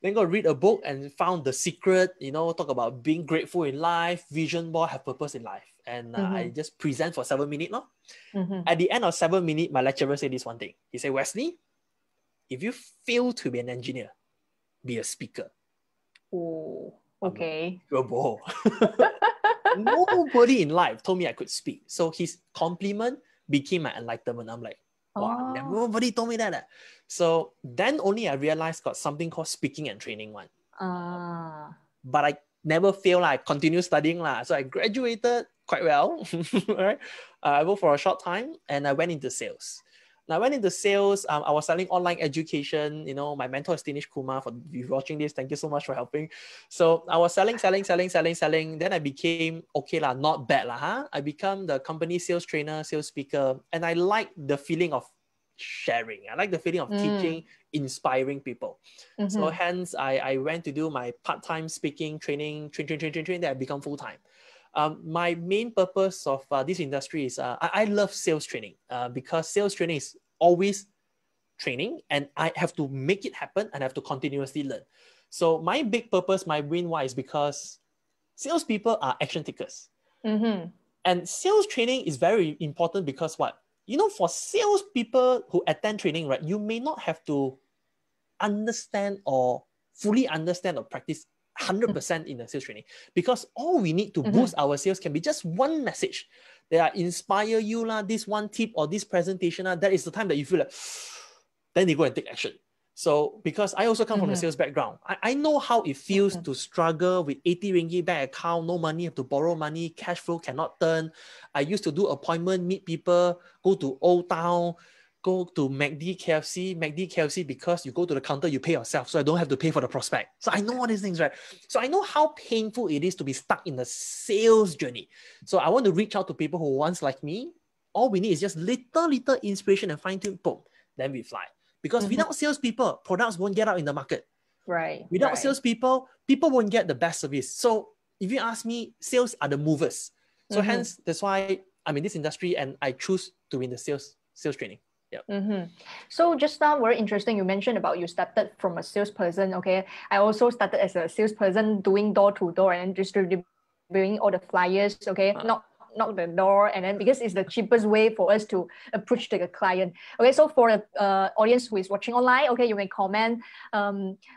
Then go read a book and found the secret, talk about being grateful in life, vision board, have purpose in life. And I just present for 7 minutes. At the end of 7 minutes, my lecturer said this one thing. He said, Wesley, if you fail to be an engineer, be a speaker. Oh, okay. Nobody in life told me I could speak. So his compliment became my enlightenment. I'm like, wow, nobody told me that. So then only I realized got something called speaking and training one. But I never failed. I continued studying. So I graduated quite well. Right? I worked for a short time and I went into sales. Now, I went into sales. I was selling online education. You know, my mentor is Dinesh Kumar. For you watching this, thank you so much for helping. So I was selling. Then I became, okay lah, not bad lah, huh? I become the company sales trainer, sales speaker. And I like the feeling of sharing. I like the feeling of teaching, inspiring people. So hence, I went to do my part-time speaking training, then I become full-time. My main purpose of this industry is I love sales training because sales training is always training and I have to make it happen and I have to continuously learn. So my big purpose, my win why is because salespeople are action takers. And sales training is very important because what? You know, for salespeople who attend training, right, you may not have to understand or fully understand or practice 100% in the sales training, because all we need to boost our sales can be just one message that inspire you, this one tip or this presentation. That is the time that you feel like, then you go and take action. So because I also come from the sales background, I know how it feels to struggle with 80 ringgit bank account, no money, have to borrow money, cash flow cannot turn. I used to do appointment, meet people, go to Old Town, go to McD, KFC, because you go to the counter, you pay yourself. So I don't have to pay for the prospect. So I know all these things, right? So I know how painful it is to be stuck in the sales journey. So I want to reach out to people who once like me. All we need is just little inspiration and fine tune, boom, then we fly. Because without salespeople, products won't get out in the market. Right. Without salespeople, people won't get the best service. So if you ask me, sales are the movers. So hence, that's why I'm in this industry and I choose to be in the sales training. Yeah. So just now, very interesting. You mentioned about you started from a salesperson. Okay, I also started as a salesperson, doing door to door and distributing all the flyers. Okay, knock the door, and then because it's the cheapest way for us to approach the client. Okay, so for the audience who is watching online, okay, you may comment.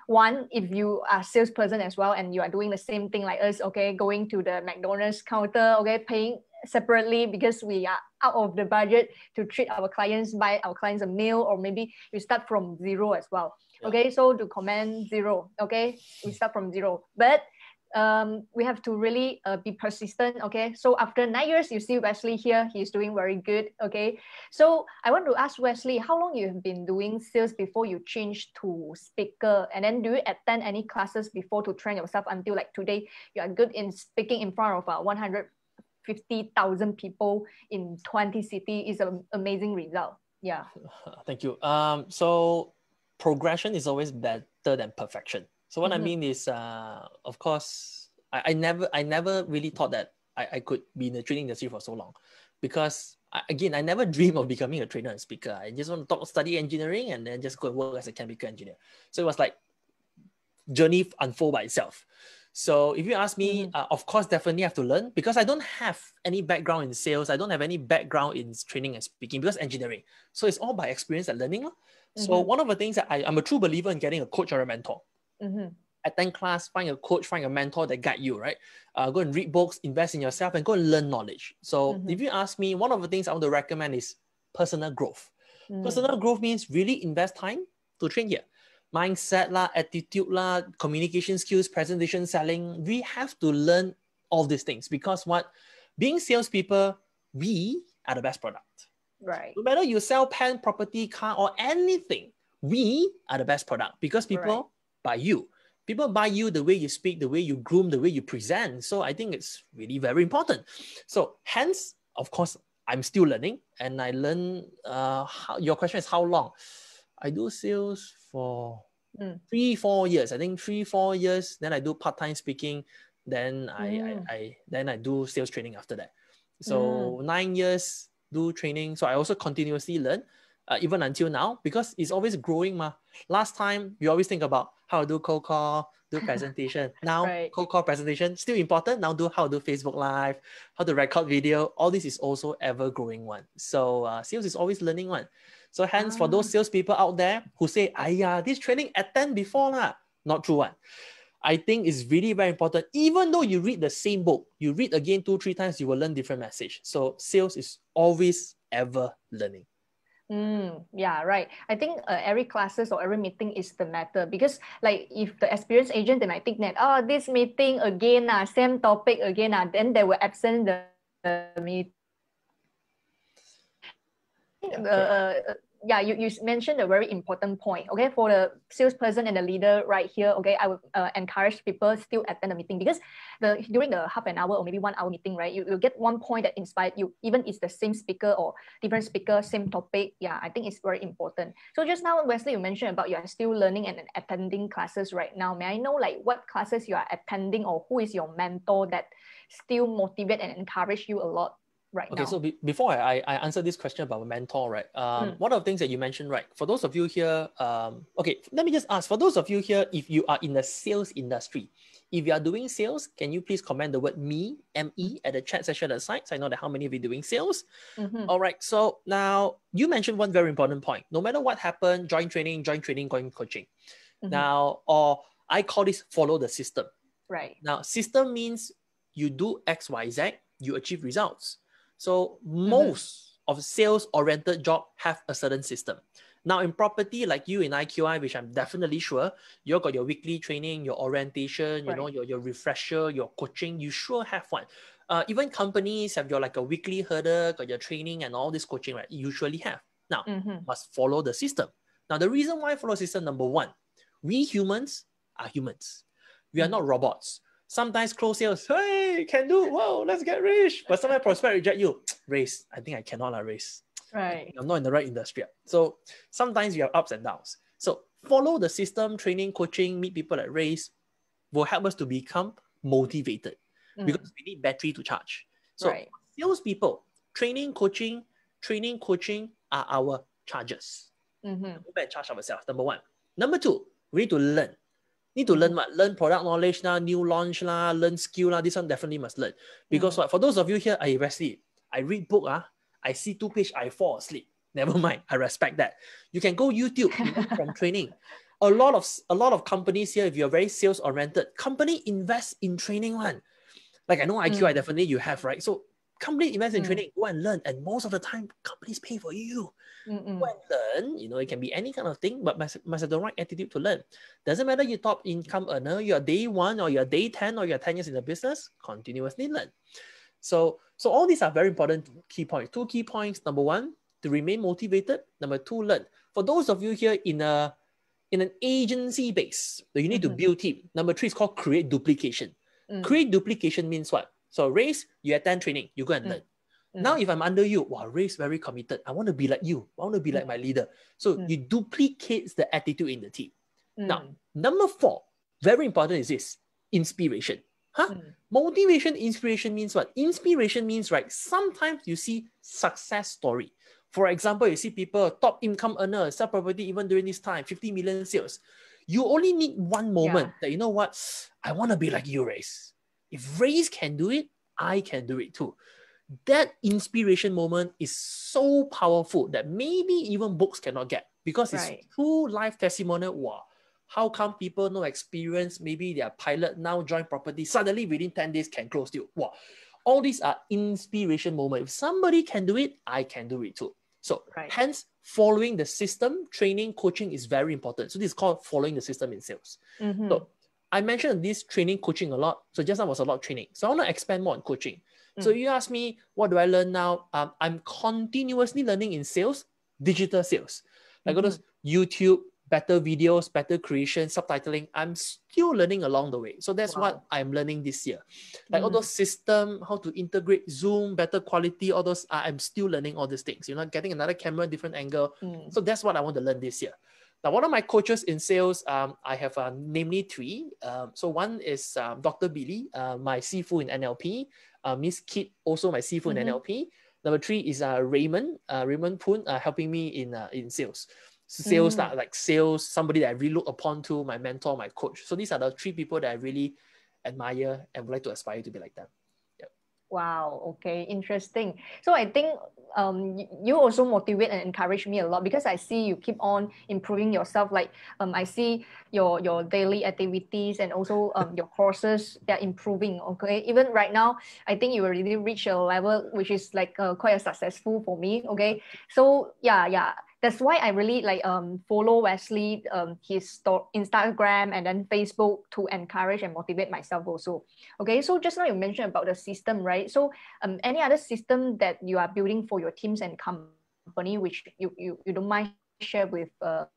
One, if you are a salesperson as well and you are doing the same thing like us, okay, going to the McDonald's counter, okay, paying separately because we are out of the budget to treat our clients, buy our clients a meal, or maybe you start from zero as well. Okay, so to comment zero, okay, we start from zero, but we have to really be persistent. Okay, so after 9 years, you see Wesley here, he's doing very good. Okay, so I want to ask Wesley, how long you have been doing sales before you changed to speaker, and then do you attend any classes before to train yourself until like today you are good in speaking in front of 150,000 people in 20 cities? Is an amazing result. Yeah. Thank you. So progression is always better than perfection. So what I mean is, of course, I never really thought that I could be in the training industry for so long, because I never dreamed of becoming a trainer and speaker. I just want to study engineering and then just go and work as a chemical engineer. So it was like journey unfold by itself. So if you ask me, of course, definitely have to learn, because I don't have any background in sales. I don't have any background in training and speaking, because engineering. So it's all by experience and learning. So one of the things that I'm a true believer in getting a coach or a mentor. Attend class, find a coach, find a mentor that guide you, right? Go and read books, invest in yourself, and go and learn knowledge. So if you ask me, one of the things I want to recommend is personal growth. Personal growth means really invest time to train here. Mindset lah, attitude lah, communication skills, presentation, selling. We have to learn all these things, because what? Being salespeople, we are the best product. Right. No matter you sell pen, property, car, or anything, we are the best product, because people buy you. People buy you the way you speak, the way you groom, the way you present. So I think it's really very important. So hence, of course, I'm still learning, and I learn. Your question is how long? I do sales for 3-4 years. I think 3-4 years. Then I do part-time speaking. Then I do sales training after that. So 9 years do training. So I also continuously learn, even until now, because it's always growing. Last time we always think about how to do cold call, do presentation. Now cold call, presentation still important. Now do how to do Facebook Live, how to record video. All this is also ever growing one. So sales is always learning one. So hence, for those salespeople out there who say, this training attend before lah, not true one. I think it's really very important. Even though you read the same book, you read again 2-3 times, you will learn different message. So sales is always ever learning. Yeah, right. I think every classes or every meeting is the matter, because like if the experienced agent, they might think that, this meeting again, same topic again, then they will absent the meeting. yeah, you mentioned a very important point. Okay, for the salesperson and the leader right here. Okay, I would encourage people still attend the meeting, because during the half an hour or maybe 1 hour meeting, right, you get one point that inspired you, even it's the same speaker or different speaker, same topic. Yeah, I think it's very important. So just now, Wesley, you mentioned about you are still learning and attending classes right now. May I know like what classes you are attending, or who is your mentor that still motivate and encourage you a lot right Okay, now? so before I answer this question about a mentor, right? One of the things that you mentioned, right? For those of you here, okay, let me just ask, for those of you here, if you are in the sales industry, if you are doing sales, can you please comment the word me, M-E, at the chat session at the side, so I know that how many of you are doing sales? All right, so now you mentioned one very important point. No matter what happened, join training, going coaching. Now, or I call this follow the system. Right. Now, system means you do X, Y, Z, you achieve results. So most of sales-oriented job have a certain system. Now in property, like you in IQI, which I'm definitely sure, you got your weekly training, your orientation, you know, your refresher, your coaching, you sure have one. Even companies have your like a weekly hurdle, got your training and all this coaching, right? You usually have. Now, must follow the system. Now, the reason why follow system, number one, we humans are humans. We are not robots. Sometimes close sales, hey, can do, whoa, let's get rich. But sometimes prospect reject you. Race, I think I cannot race. Right. I'm not in the right industry. So sometimes you have ups and downs. So follow the system, training, coaching, meet people at race will help us to become motivated because we need battery to charge. So salespeople, training, coaching are our charges. We better charge ourselves, number one. Number two, we need to learn. Need to learn what? Learn product knowledge, new launch, learn skill. This one definitely must learn. Because what? For those of you here, Wesley, I read book, I see 2 pages, I fall asleep. Never mind, I respect that. You can go YouTube, you learn from training. A lot of companies here, if you're very sales oriented, company invest in training one. Like I know IQI definitely you have, right? So company invest in training, go and learn. And most of the time, companies pay for you. Go and learn, you know, it can be any kind of thing, but must have the right attitude to learn. Doesn't matter you're top income earner, you're day 1 or you're day 10 or you're 10 years in the business, continuously learn. So all these are very important key points. 2 key points. Number 1, to remain motivated. Number 2, learn. For those of you here in an agency base, you need to build team. Number 3 is called create duplication. Create duplication means what? So Race, you attend training, you go and learn. Now, if I'm under you, wow, Race very committed. I want to be like you. I want to be like my leader. So you duplicate the attitude in the team. Now, number 4, very important is this, inspiration. Motivation, inspiration means what? Inspiration means, right, sometimes you see success story. For example, you see people, top income earner, sell property even during this time, 50 million sales. You only need one moment that, you know what, I want to be like you, Race. If Race can do it, I can do it too. That inspiration moment is so powerful that maybe even books cannot get, because it's true life testimonial. Wow, how come people no experience, maybe they are pilot, now join property, suddenly within 10 days can close deal. Wow, all these are inspiration moments. If somebody can do it, I can do it too. So hence, following the system, training, coaching is very important. So this is called following the system in sales. So I mentioned this training, coaching a lot. So just now was a lot of training. So I want to expand more on coaching. So you ask me, what do I learn now? I'm continuously learning in sales, digital sales. Like all those YouTube, better videos, better creation, subtitling. I'm still learning along the way. So that's what I'm learning this year. Like all those system, how to integrate Zoom, better quality, all those, I'm still learning all these things. You're not getting another camera, different angle. So that's what I want to learn this year. Now, one of my coaches in sales, I have namely 3. So one is Dr. Billy, my CFO in NLP. Miss Kit, also my CFO in NLP. Number 3 is Raymond Poon, helping me in sales. Sales, like sales, somebody that I really look upon to, my mentor, my coach. So these are the 3 people that I really admire and would like to aspire to be like them. Wow, okay, interesting. So I think you also motivate and encourage me a lot, because I see you keep on improving yourself. Like I see your daily activities and also your courses, they're improving. Okay, even right now, I think you already reach a level which is like quite a successful for me. Okay, so yeah. That's why I really like follow Wesley, his Instagram and then Facebook to encourage and motivate myself also. Okay, so just now you mentioned about the system, right? So any other system that you are building for your teams and company company, which you don't mind share with the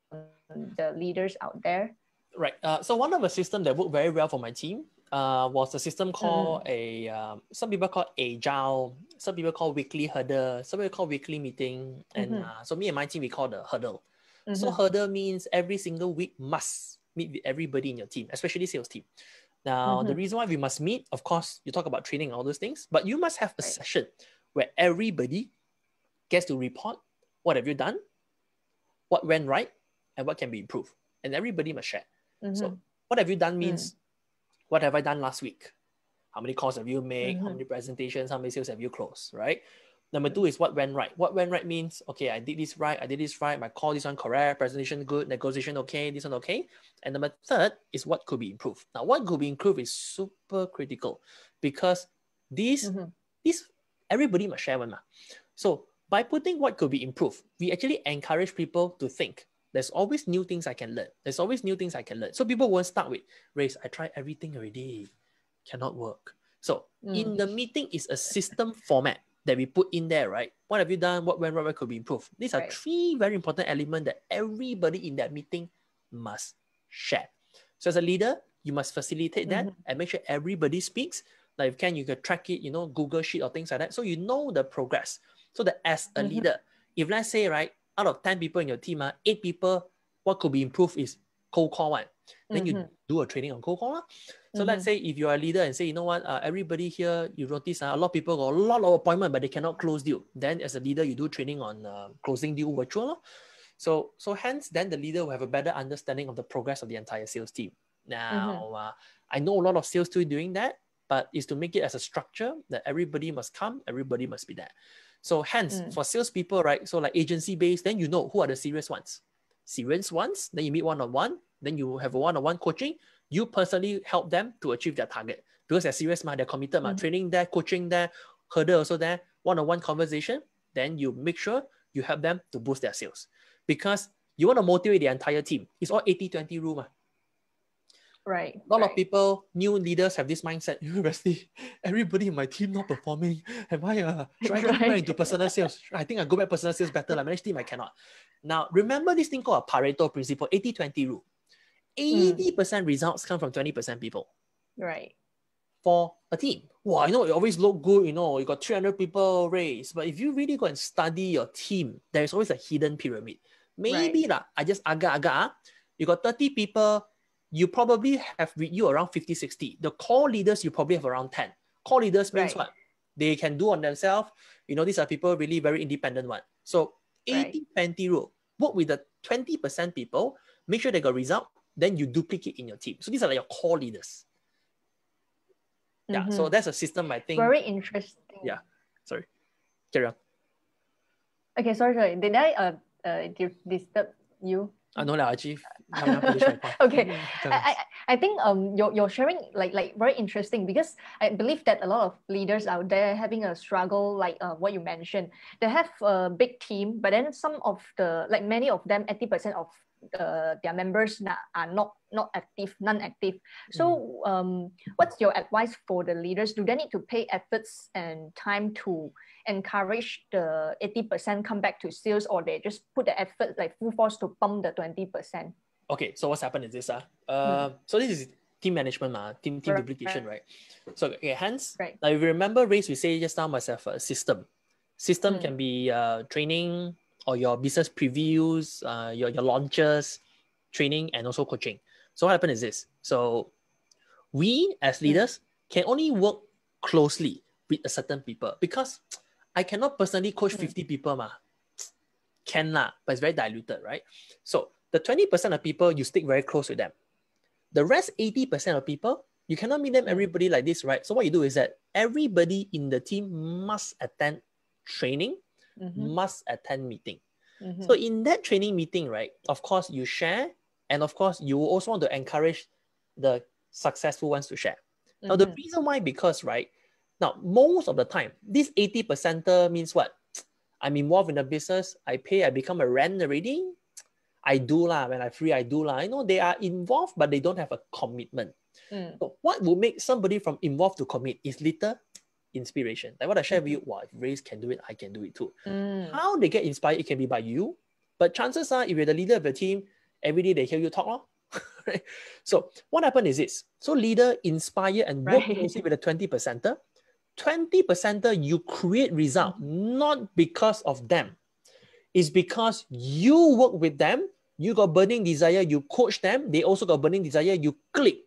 leaders out there? Right. So one of the systems that worked very well for my team was a system called some people call agile, some people call weekly hurdle, some people call weekly meeting. And so me and my team, we call the hurdle. So hurdle means every single week must meet with everybody in your team, especially sales team. Now, the reason why we must meet, of course, you talk about training and all those things, but you must have a session where everybody gets to report what have you done, what went right, and what can be improved. And everybody must share. So what have you done means, what have I done last week? How many calls have you made? How many presentations? How many sales have you closed, right? Number two is what went right. What went right means, okay, I did this right, my call, this one correct, presentation good, negotiation okay, this one okay. And number third is what could be improved. Now, what could be improved is super critical because these everybody must share one. So by putting what could be improved, we actually encourage people to think, there's always new things I can learn. There's always new things I can learn. So people won't start with, Race, I tried everything already. Cannot work. So in the meeting is a system format that we put in there, right? What have you done? What went right? What could be improved? These are three very important elements that everybody in that meeting must share. So as a leader, you must facilitate that and make sure everybody speaks. Like if you can track it, Google Sheet or things like that. So you know the progress. So that as a leader, if let's say, right, out of 10 people in your team, 8 people, what could be improved is cold call one. Then you do a training on cold call. So let's say if you're a leader and say, you know what, everybody here, you notice a lot of people got a lot of appointment, but they cannot close deal. Then as a leader, you do training on closing deal virtual. So hence, then the leader will have a better understanding of the progress of the entire sales team. Now, I know a lot of sales team doing that, but it's to make it as a structure that everybody must come, everybody must be there. So hence, for salespeople, right, so like agency-based, then you know who are the serious ones. Serious ones, then you meet one-on-one, then you have a one-on-one coaching. You personally help them to achieve their target because they're serious, they're committed, training there, coaching there, hurdle also there, one-on-one conversation. Then you make sure you help them to boost their sales because you want to motivate the entire team. It's all 80-20 rule. Right. A lot of people, new leaders have this mindset. Wesley, everybody in my team not performing. Should I go back into personal sales? I think I go back personal sales better. Like manage team, I cannot. Now, remember this thing called a Pareto principle, 80-20 rule. 80% results come from 20% people. Right. For a team. Wow, it always look good, you got 300 people raised. But if you really go and study your team, there is always a hidden pyramid. Maybe I just agak-agak, you got 30 people, you probably have with you around 50, 60. The core leaders, you probably have around 10. Core leaders means what? They can do on themselves. These are people really very independent one. So 80-20 rule. Work with the 20% people, make sure they got result, then you duplicate in your team. So these are like your core leaders. Yeah, so that's a system I think. Very interesting. Yeah, sorry. Carry on. Okay, sorry. Did I disturb you? No, actually, finish my point. Okay, I think you're sharing like very interesting because I believe that a lot of leaders out there having a struggle like what you mentioned. They have a big team, but then some of many of them, 80% of their members are not active, non-active. So what's your advice for the leaders? Do they need to pay efforts and time to encourage the 80% come back to sales, or they just put the effort like full force to pump the 20%? Okay, so what's happened is this. So this is team management, team duplication, right? So okay, hence, like if you remember, Race, we say just now must have a system. System can be training or your business previews, your launches, training, and also coaching. So what happened is this. So we as leaders can only work closely with a certain people because I cannot personally coach 50 people. Can lah, but it's very diluted, right? So the 20% of people, you stick very close with them. The rest 80% of people, you cannot meet them everybody like this, right? So what you do is that everybody in the team must attend training, must attend meeting. So in that training meeting, right, of course you share, and of course you also want to encourage the successful ones to share. Now the reason why, because right, now most of the time, this 80% means what? I'm involved in the business, I pay, I become a rent already. I do lah, when I'm free, I do lah. They are involved, but they don't have a commitment. So what will make somebody from involved to commit is little inspiration. Like what I share with you, wow, if Race can do it, I can do it too. How they get inspired, it can be by you, but chances are if you're the leader of the team, every day they hear you talk. Right? So what happened is this. So leader inspire and work closely with the 20%er. 20%er, you create result, not because of them. It's because you work with them, you got burning desire, you coach them, they also got burning desire, you click.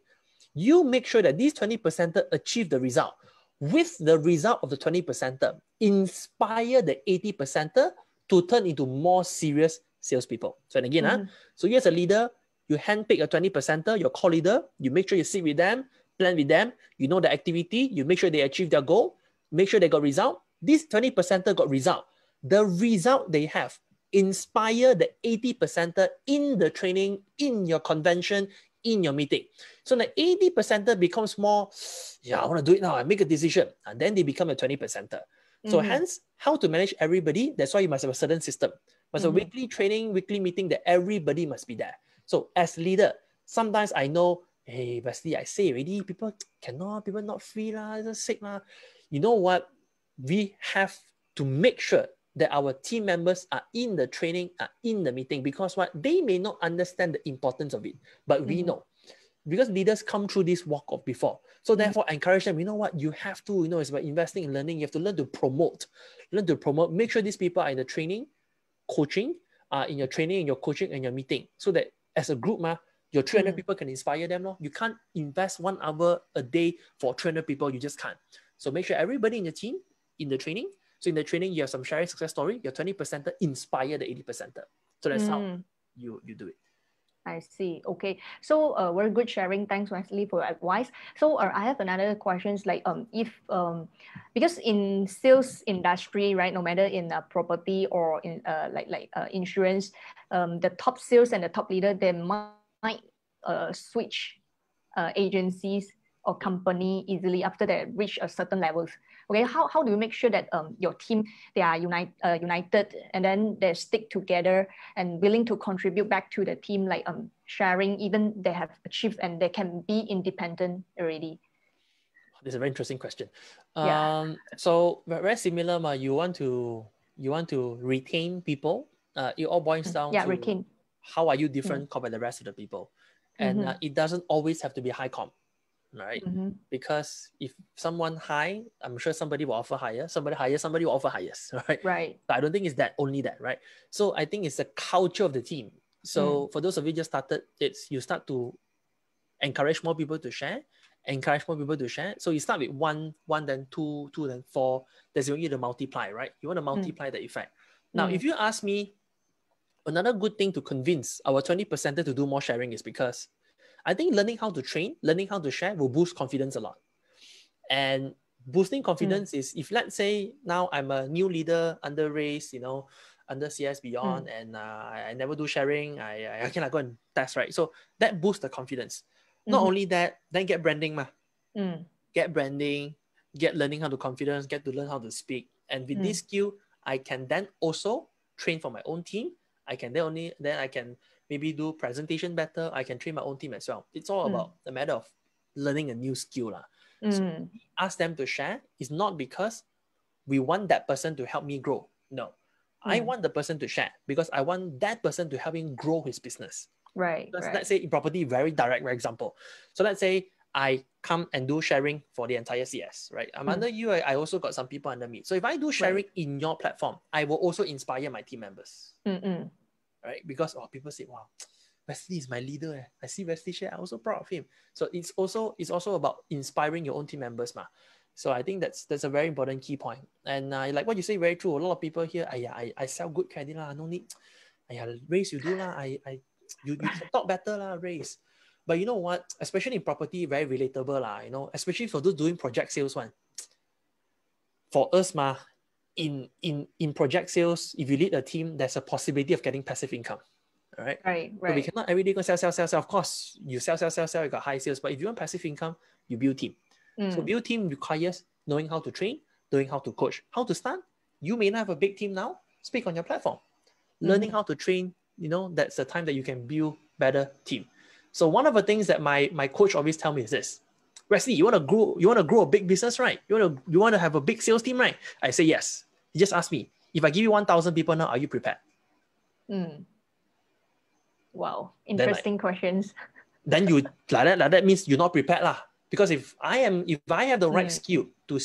You make sure that these 20%er achieve the result. With the result of the 20%er, inspire the 80%er to turn into more serious salespeople. So and again, so you as a leader, you handpick a 20%er, your core leader, you make sure you sit with them, plan with them, you know the activity, you make sure they achieve their goal, make sure they got result. This 20%er got result. The result they have inspire the 80%er in the training, in your convention, in your meeting. So the 80%er becomes more, yeah, I want to do it now, I make a decision. And then they become a 20%er. So hence, how to manage everybody, that's why you must have a certain system. Must have a weekly training, weekly meeting that everybody must be there. So as leader, sometimes I know, hey, Wesley, I say already, people cannot, people not free lah, they're sick lah. You know what? We have to make sure that our team members are in the training, are in the meeting, because what? They may not understand the importance of it, but we know. Because leaders come through this walk of before. So therefore, encourage them, you know what? You have to, it's about investing in learning. You have to learn to promote. Make sure these people are in the training, coaching, in your training, in your coaching, and your meeting. So that as a group, your 300 people can inspire them. No? You can't invest 1 hour a day for 300 people. You just can't. So make sure everybody in the team, in the training. So in the training, you have some sharing success story. Your 20%er inspire the 80%er. So that's how you do it. I see. Okay. So very good sharing. Thanks, Wesley, for your advice. So I have another questions like because in sales industry, right, no matter in property or in insurance, the top sales and the top leader, they might switch agencies or company easily after they reach a certain levels. Okay, how do you make sure that your team, they are united and then they stick together and willing to contribute back to the team, like sharing even they have achieved and they can be independent already? This is a very interesting question. Yeah. So very similar, you want to retain people. It all boils down to retain. How are you different compared to the rest of the people? And it doesn't always have to be high comp. Right? Because if someone high, I'm sure somebody will offer higher, somebody higher, somebody will offer highest, right? Right. But I don't think it's only that, right? So I think it's the culture of the team. So for those of you just started, you start to encourage more people to share, So you start with one, then two, then 4. There's only the multiply, right? You want to multiply the effect. Now, if you ask me, another good thing to convince our 20%er to do more sharing is because I think learning how to train, learning how to share will boost confidence a lot. And boosting confidence is, if let's say now I'm a new leader under Race, under CS Beyond, and I never do sharing, I cannot go and test, right? So that boosts the confidence. Not only that, then get branding. Get branding, get learning how to confidence, get to learn how to speak. And with this skill, I can then also train for my own team. I can then I can maybe do presentation better. I can train my own team as well. It's all about a matter of learning a new skill. So ask them to share. It's not because we want that person to help me grow. No, I want the person to share because I want that person to help him grow his business. Right. Let's say in property, very direct example. So let's say I come and do sharing for the entire CS, right? I'm under you. I also got some people under me. So if I do sharing in your platform, I will also inspire my team members. Right? Because people say, wow, Wesley is my leader. I see Wesley share. I'm also proud of him. So it's also about inspiring your own team members. So I think that's a very important key point. And like what you say, very true. A lot of people here, I sell good credit lah. No need. Race you do lah. You can talk better lah, Race. But you know what? Especially in property, very relatable lah. Especially for those doing project sales one. For us in project sales, if you lead a team, there's a possibility of getting passive income. All right. So we cannot every day go sell. Of course, you sell, you got high sales. But if you want passive income, you build team. So build team requires knowing how to train, knowing how to coach. How to start? You may not have a big team now. Speak on your platform. Learning how to train, that's the time that you can build better team. So one of the things that my coach always tell me is this. Wesley, you want to grow a big business, right? You want to have a big sales team, right? I say yes. He just asked me, if I give you 1,000 people now, are you prepared? Wow, interesting questions. Then you like that means you're not prepared lah. Because if I have the right skill to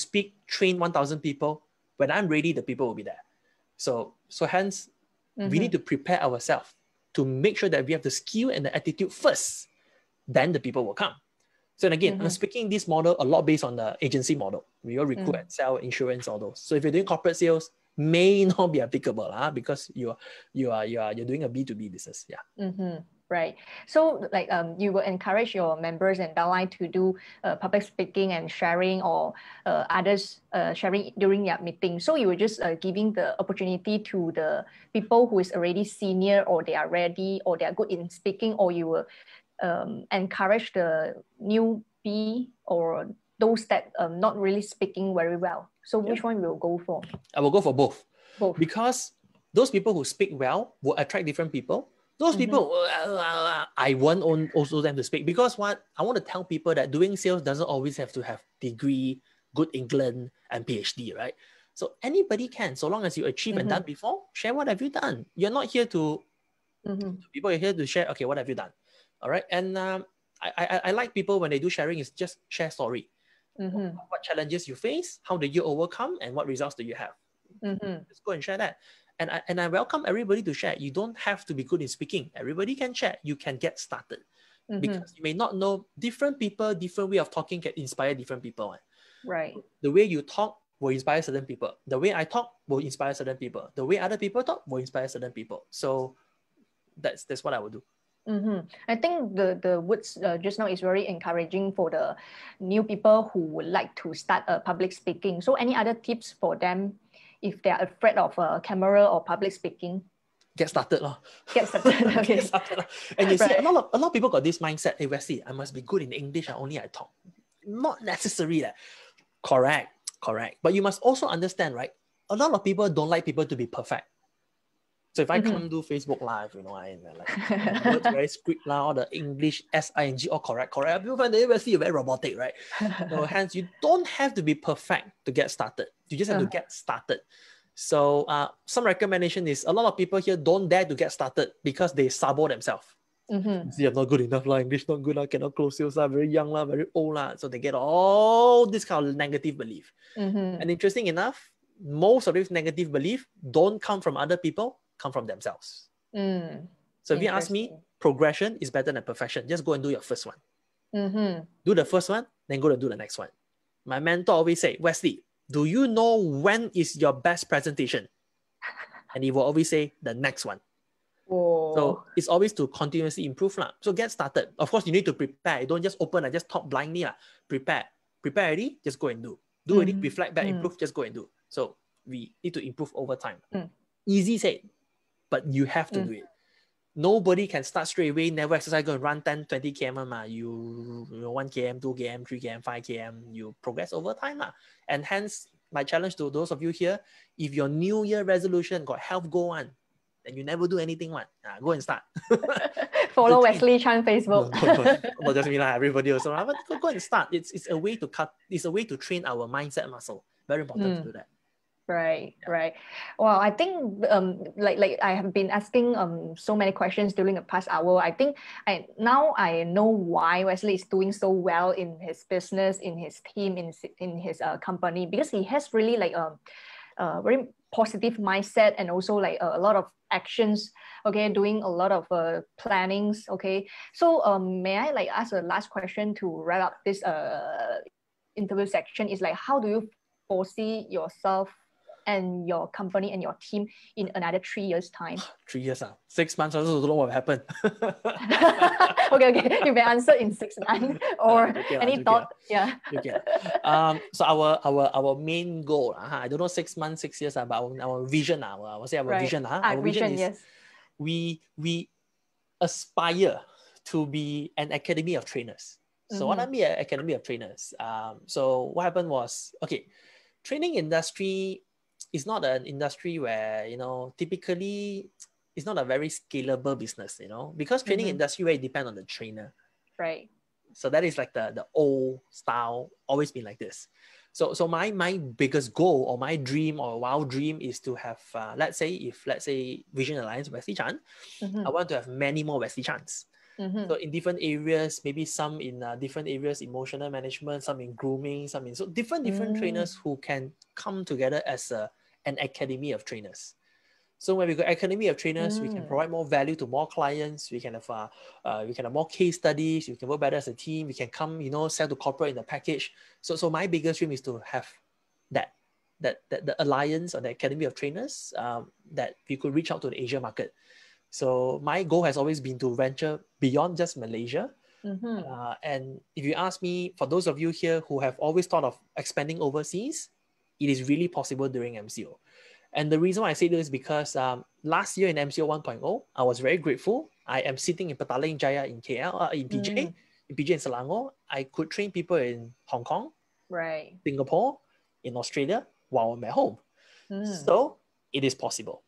train 1,000 people, when I'm ready, the people will be there. So hence, we need to prepare ourselves to make sure that we have the skill and the attitude first. Then the people will come. So and again, I'm speaking this model a lot based on the agency model. We all recruit and sell insurance, all those. So if you're doing corporate sales, may not be applicable because you're doing a B2B business. Yeah. Right. So like you will encourage your members and downline to do public speaking and sharing or others sharing during your meeting. So you were just giving the opportunity to the people who is already senior or they are ready or they are good in speaking, or you will encourage the newbie or those that not really speaking very well. So which one will go for? I will go for both. Both. Because those people who speak well will attract different people. Those people, I want also them to speak, because what I want to tell people that doing sales doesn't always have to have degree, good England, and PhD, right? So anybody can, so long as you achieve and done before, share what have you done. You're not here to, people are here to share, okay, what have you done? All right. And I like people when they do sharing is just share story. What challenges you face, how did you overcome, and what results do you have? Let's go and share that. And I welcome everybody to share. You don't have to be good in speaking. Everybody can share. You can get started. Because you may not know, different people, different way of talking can inspire different people. Right. The way you talk will inspire certain people. The way I talk will inspire certain people. The way other people talk will inspire certain people. So that's what I would do. I think the words just now is very encouraging for the new people who would like to start public speaking. So any other tips for them if they are afraid of camera or public speaking? Get started. Get started. Okay. Get started. And you see, a lot of people got this mindset, hey, Wesley, I must be good in English, only I talk. Not necessary. Correct. But you must also understand, right? A lot of people don't like people to be perfect. So if I come do Facebook Live, I like words very script all the English, S-I-N-G, all correct. People find that Wesley very robotic, right? So hence, you don't have to be perfect to get started. You just have to get started. So some recommendation is, a lot of people here don't dare to get started because they sabo themselves. See, I'm not good enough, English not good, cannot close sales, very young, very old. So they get all this kind of negative belief. And interesting enough, most of this negative belief don't come from other people, come from themselves. So if you ask me, progression is better than perfection. Just go and do your first one. Do the first one, then go to do the next one. My mentor always say, Wesley, do you know when is your best presentation? And he will always say, the next one. So it's always to continuously improve. So get started. Of course, you need to prepare. Don't just open and just talk blindly. Prepare already, just go and do. Do already, reflect back, improve, just go and do. So we need to improve over time. Easy said, but you have to do it. Nobody can start straight away, never exercise, go and run 10, 20 km. You 1 km, 2 km, 3 km, 5 km, you progress over time. And hence, my challenge to those of you here, if your New Year resolution got health goal and you never do anything, go and start. Follow Wesley Chan Facebook. Not just me, everybody also. But go and start. It's a way to train our mindset muscle. Very important to do that. Right. Well, I think like I have been asking so many questions during the past hour. I think now I know why Wesley is doing so well in his business, in his team, in his company, because he has really like a very positive mindset and also like a lot of actions. Okay, doing a lot of plannings. Okay, so may I like ask a last question to wrap up this interview section? Is like, how do you foresee yourself and your company and your team in another 3 years' time? 3 years, 6 months, I also don't know what will happen. Okay. You may answer in 6 months or any thought. Yeah. Okay. So our main goal, I don't know 6 months, 6 years, but our vision, I will say our vision. Our vision is, yes. We aspire to be an academy of trainers. So what I mean an academy of trainers? So what happened was, okay, training industry is not an industry where, typically it's not a very scalable business, because training industry where it depends on the trainer. Right. So that is like the old style, always been like this. So my biggest goal or my dream or wild dream is to have, let's say Vision Alliance Wesley Chan, I want to have many more Wesley Chans. So in different areas, maybe some in different areas, emotional management, some in grooming, some in, so different trainers who can come together as an academy of trainers. So when we go academy of trainers, we can provide more value to more clients. We can have more case studies. We can work better as a team. We can come, sell to corporate in the package. So my biggest dream is to have that the alliance or the academy of trainers that we could reach out to the Asia market. So my goal has always been to venture beyond just Malaysia. And if you ask me, for those of you here who have always thought of expanding overseas, it is really possible during MCO. And the reason why I say this is because last year in MCO 1.0, I was very grateful. I am sitting in Petaling Jaya in KL, in PJ, in Selangor. I could train people in Hong Kong, right, Singapore, in Australia while I'm at home. So it is possible.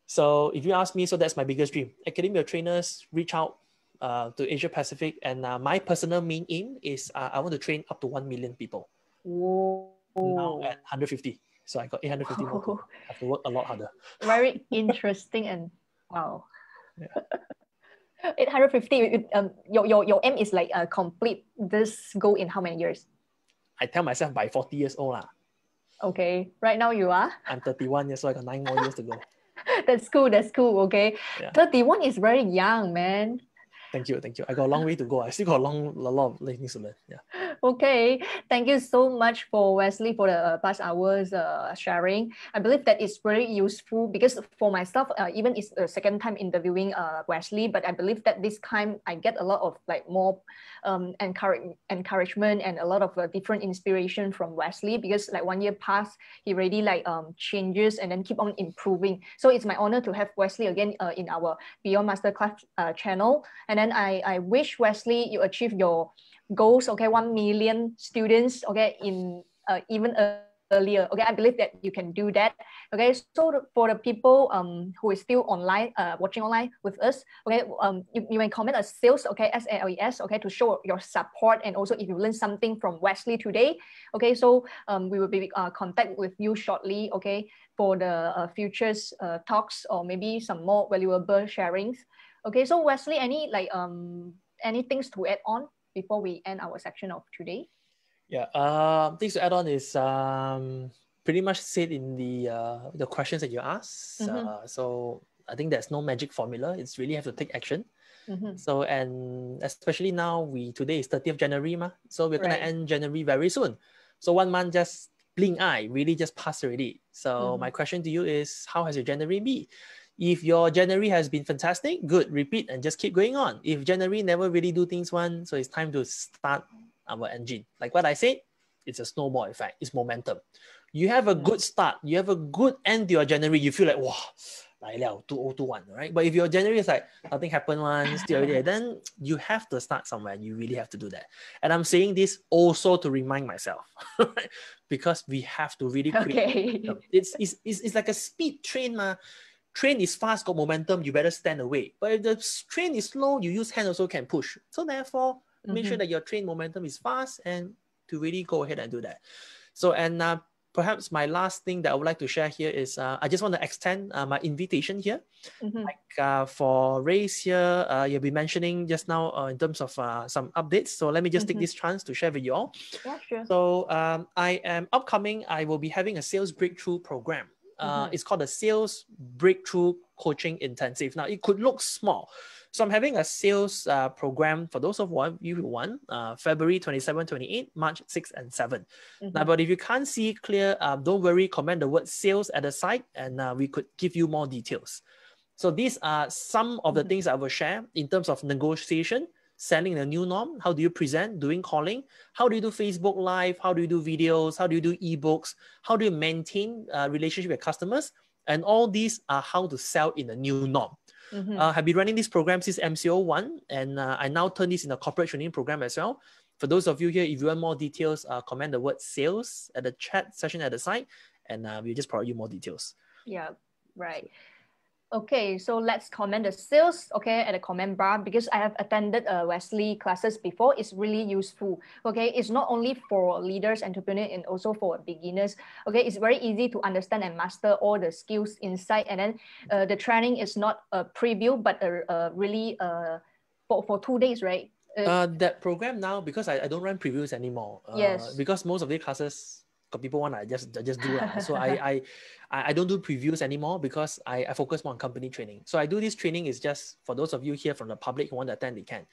So if you ask me, so that's my biggest dream. Academy of Trainers, reach out to Asia Pacific. And my personal main aim is I want to train up to 1 million people. Whoa. Now at 150. So I got 850 more to have to work a lot harder. Very interesting and wow. Yeah. 850. Your aim is like complete this goal in how many years? I tell myself by 40 years old. Okay. Right now you are? I'm 31 years, so I got 9 more years to go. That's cool. Okay. Yeah. 31 is very young, man. Thank you. I got a long way to go. I still got a lot of things to learn. Yeah. Okay. Thank you so much for Wesley for the past hours sharing. I believe that is very useful because for myself, even it's the second time interviewing Wesley, but I believe that this time I get a lot of like more encouragement and a lot of different inspiration from Wesley because like 1 year passed, he really like changes and then keep on improving. So it's my honor to have Wesley again in our Beyond Masterclass channel. And then I wish Wesley you achieve your goals, okay, 1 million students, okay, in even earlier. Okay, I believe that you can do that. Okay, so for the people who is still online, watching online with us, okay, you may comment a sales, okay, SALES, okay, to show your support and also if you learn something from Wesley today, okay, so we will be contact with you shortly, okay, for the futures talks or maybe some more valuable sharings. Okay, so Wesley, any things to add on before we end our section of today? Yeah, things to add on is pretty much said in the questions that you asked. So I think there's no magic formula. It's really have to take action. So, and especially now, today is 30th January, so we're gonna end January very soon. So 1 month just blink eye, really just passed already. So my question to you is, how has your January been? If your January has been fantastic, good, repeat and just keep going on. If January never really do things one, so it's time to start our engine. Like what I said, it's a snowball effect. It's momentum. You have a good start. You have a good end to your January. You feel like, wow, 2021, right? But if your January is like, nothing happened one, still there, then you have to start somewhere. You really have to do that. And I'm saying this also to remind myself, right? Because we have to really create. Okay. It's like a speed train, Train is fast, got momentum, you better stand away. But if the train is slow, you use hand also can push. So therefore, make sure that your train momentum is fast and to really go ahead and do that. So, and perhaps my last thing that I would like to share here is I just want to extend my invitation here. Like for Ray's here, you'll be mentioning just now in terms of some updates. So let me just take this chance to share with you all. Yeah, sure. So I am upcoming, I will be having a sales breakthrough program. It's called the Sales Breakthrough Coaching Intensive. Now, it could look small. So I'm having a sales program for those of you who want, February 27, 28, March 6 and 7. Now, but if you can't see clear, don't worry, comment the word sales at the side and we could give you more details. So these are some of the things I will share in terms of negotiation, selling the new norm. How do you present, doing calling? How do you do Facebook Live? How do you do videos? How do you do ebooks? How do you maintain a relationship with customers? And all these are how to sell in the new norm. I've been running this program since MCO 1, and I now turn this in a corporate training program as well. For those of you here, if you want more details, comment the word sales at the chat session at the side, and we'll just provide you more details. Yeah, right. Okay, so let's comment the sales, okay, at the comment bar, because I have attended Wesley classes before. It's really useful, okay? It's not only for leaders, entrepreneurs, and also for beginners, okay? It's very easy to understand and master all the skills inside. And then the training is not a preview, but really for 2 days, right? That program now, because I don't run previews anymore. Yes. Because most of the classes got people want I just do lah. So I don't do previews anymore because I focus more on company training. So I do this training is just for those of you here from the public who want to attend, they can.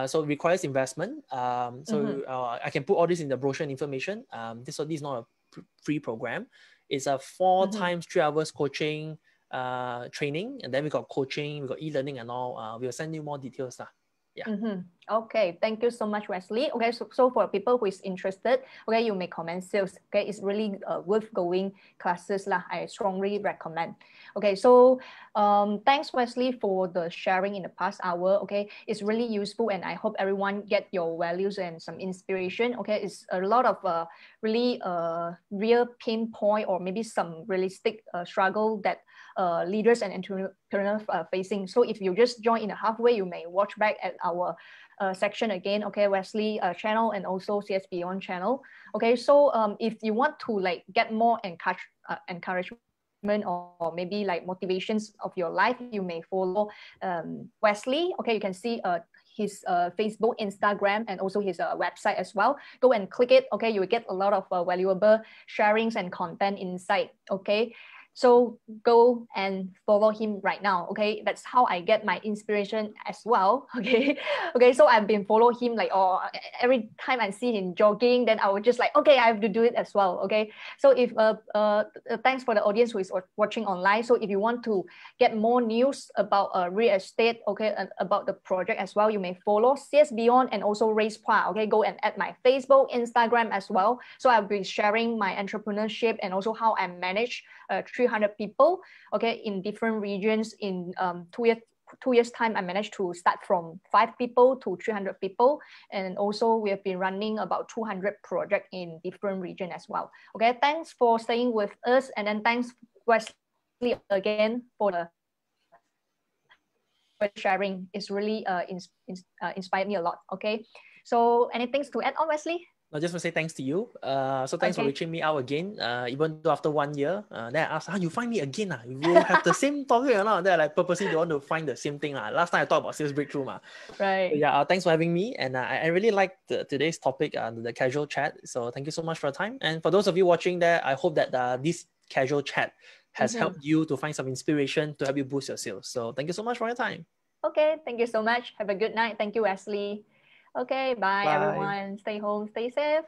So it requires investment. I can put all this in the brochure and information. This is not a free program. It's a 4 times 3 hours coaching training, and then we got coaching, we got e-learning and all. We'll send you more details lah. Yeah. Okay, thank you so much, Wesley. Okay, so for people who is interested, okay, you may comment sales. Okay, it's really worth going classes lah. I strongly recommend. Okay, so thanks, Wesley, for the sharing in the past hour. Okay, it's really useful, and I hope everyone get your values and some inspiration. Okay, it's a lot of really real pain point or maybe some realistic struggle that leaders and entrepreneurs are facing. So if you just join in the halfway, you may watch back at our section again, okay, Wesley channel and also CS Beyond channel. Okay, so if you want to like get more encouragement or maybe like motivations of your life, you may follow Wesley. Okay, you can see his Facebook, Instagram, and also his website as well. Go and click it. Okay, you will get a lot of valuable sharings and content inside. Okay. So go and follow him right now. Okay, that's how I get my inspiration as well. Okay, okay. So I've been following him like, every time I see him jogging, then I would just like, okay, I have to do it as well. Okay. So if thanks for the audience who is watching online. So if you want to get more news about real estate, okay, and about the project as well, you may follow CS Beyond and also Phua. Okay, go and add my Facebook, Instagram as well. So I'll be sharing my entrepreneurship and also how I manage 300 people, okay, in different regions. In 2 years time, I managed to start from 5 people to 300 people, and also we have been running about 200 projects in different regions as well. Okay, thanks for staying with us, and then thanks Wesley again for the sharing. It's really inspired me a lot. Okay, so anything to add on, Wesley? I just want to say thanks to you. So thanks for reaching me out again. Even though after 1 year, then I asked, you find me again? You will have the same topic or not? Then I like purposely don't want to find the same thing. Last time I talked about sales breakthrough. Right. So yeah, thanks for having me. And I really liked today's topic, the casual chat. So thank you so much for your time. And for those of you watching there, I hope that this casual chat has helped you to find some inspiration to help you boost your sales. So thank you so much for your time. Okay, thank you so much. Have a good night. Thank you, Wesley. Okay, bye. Everyone. Stay home, stay safe.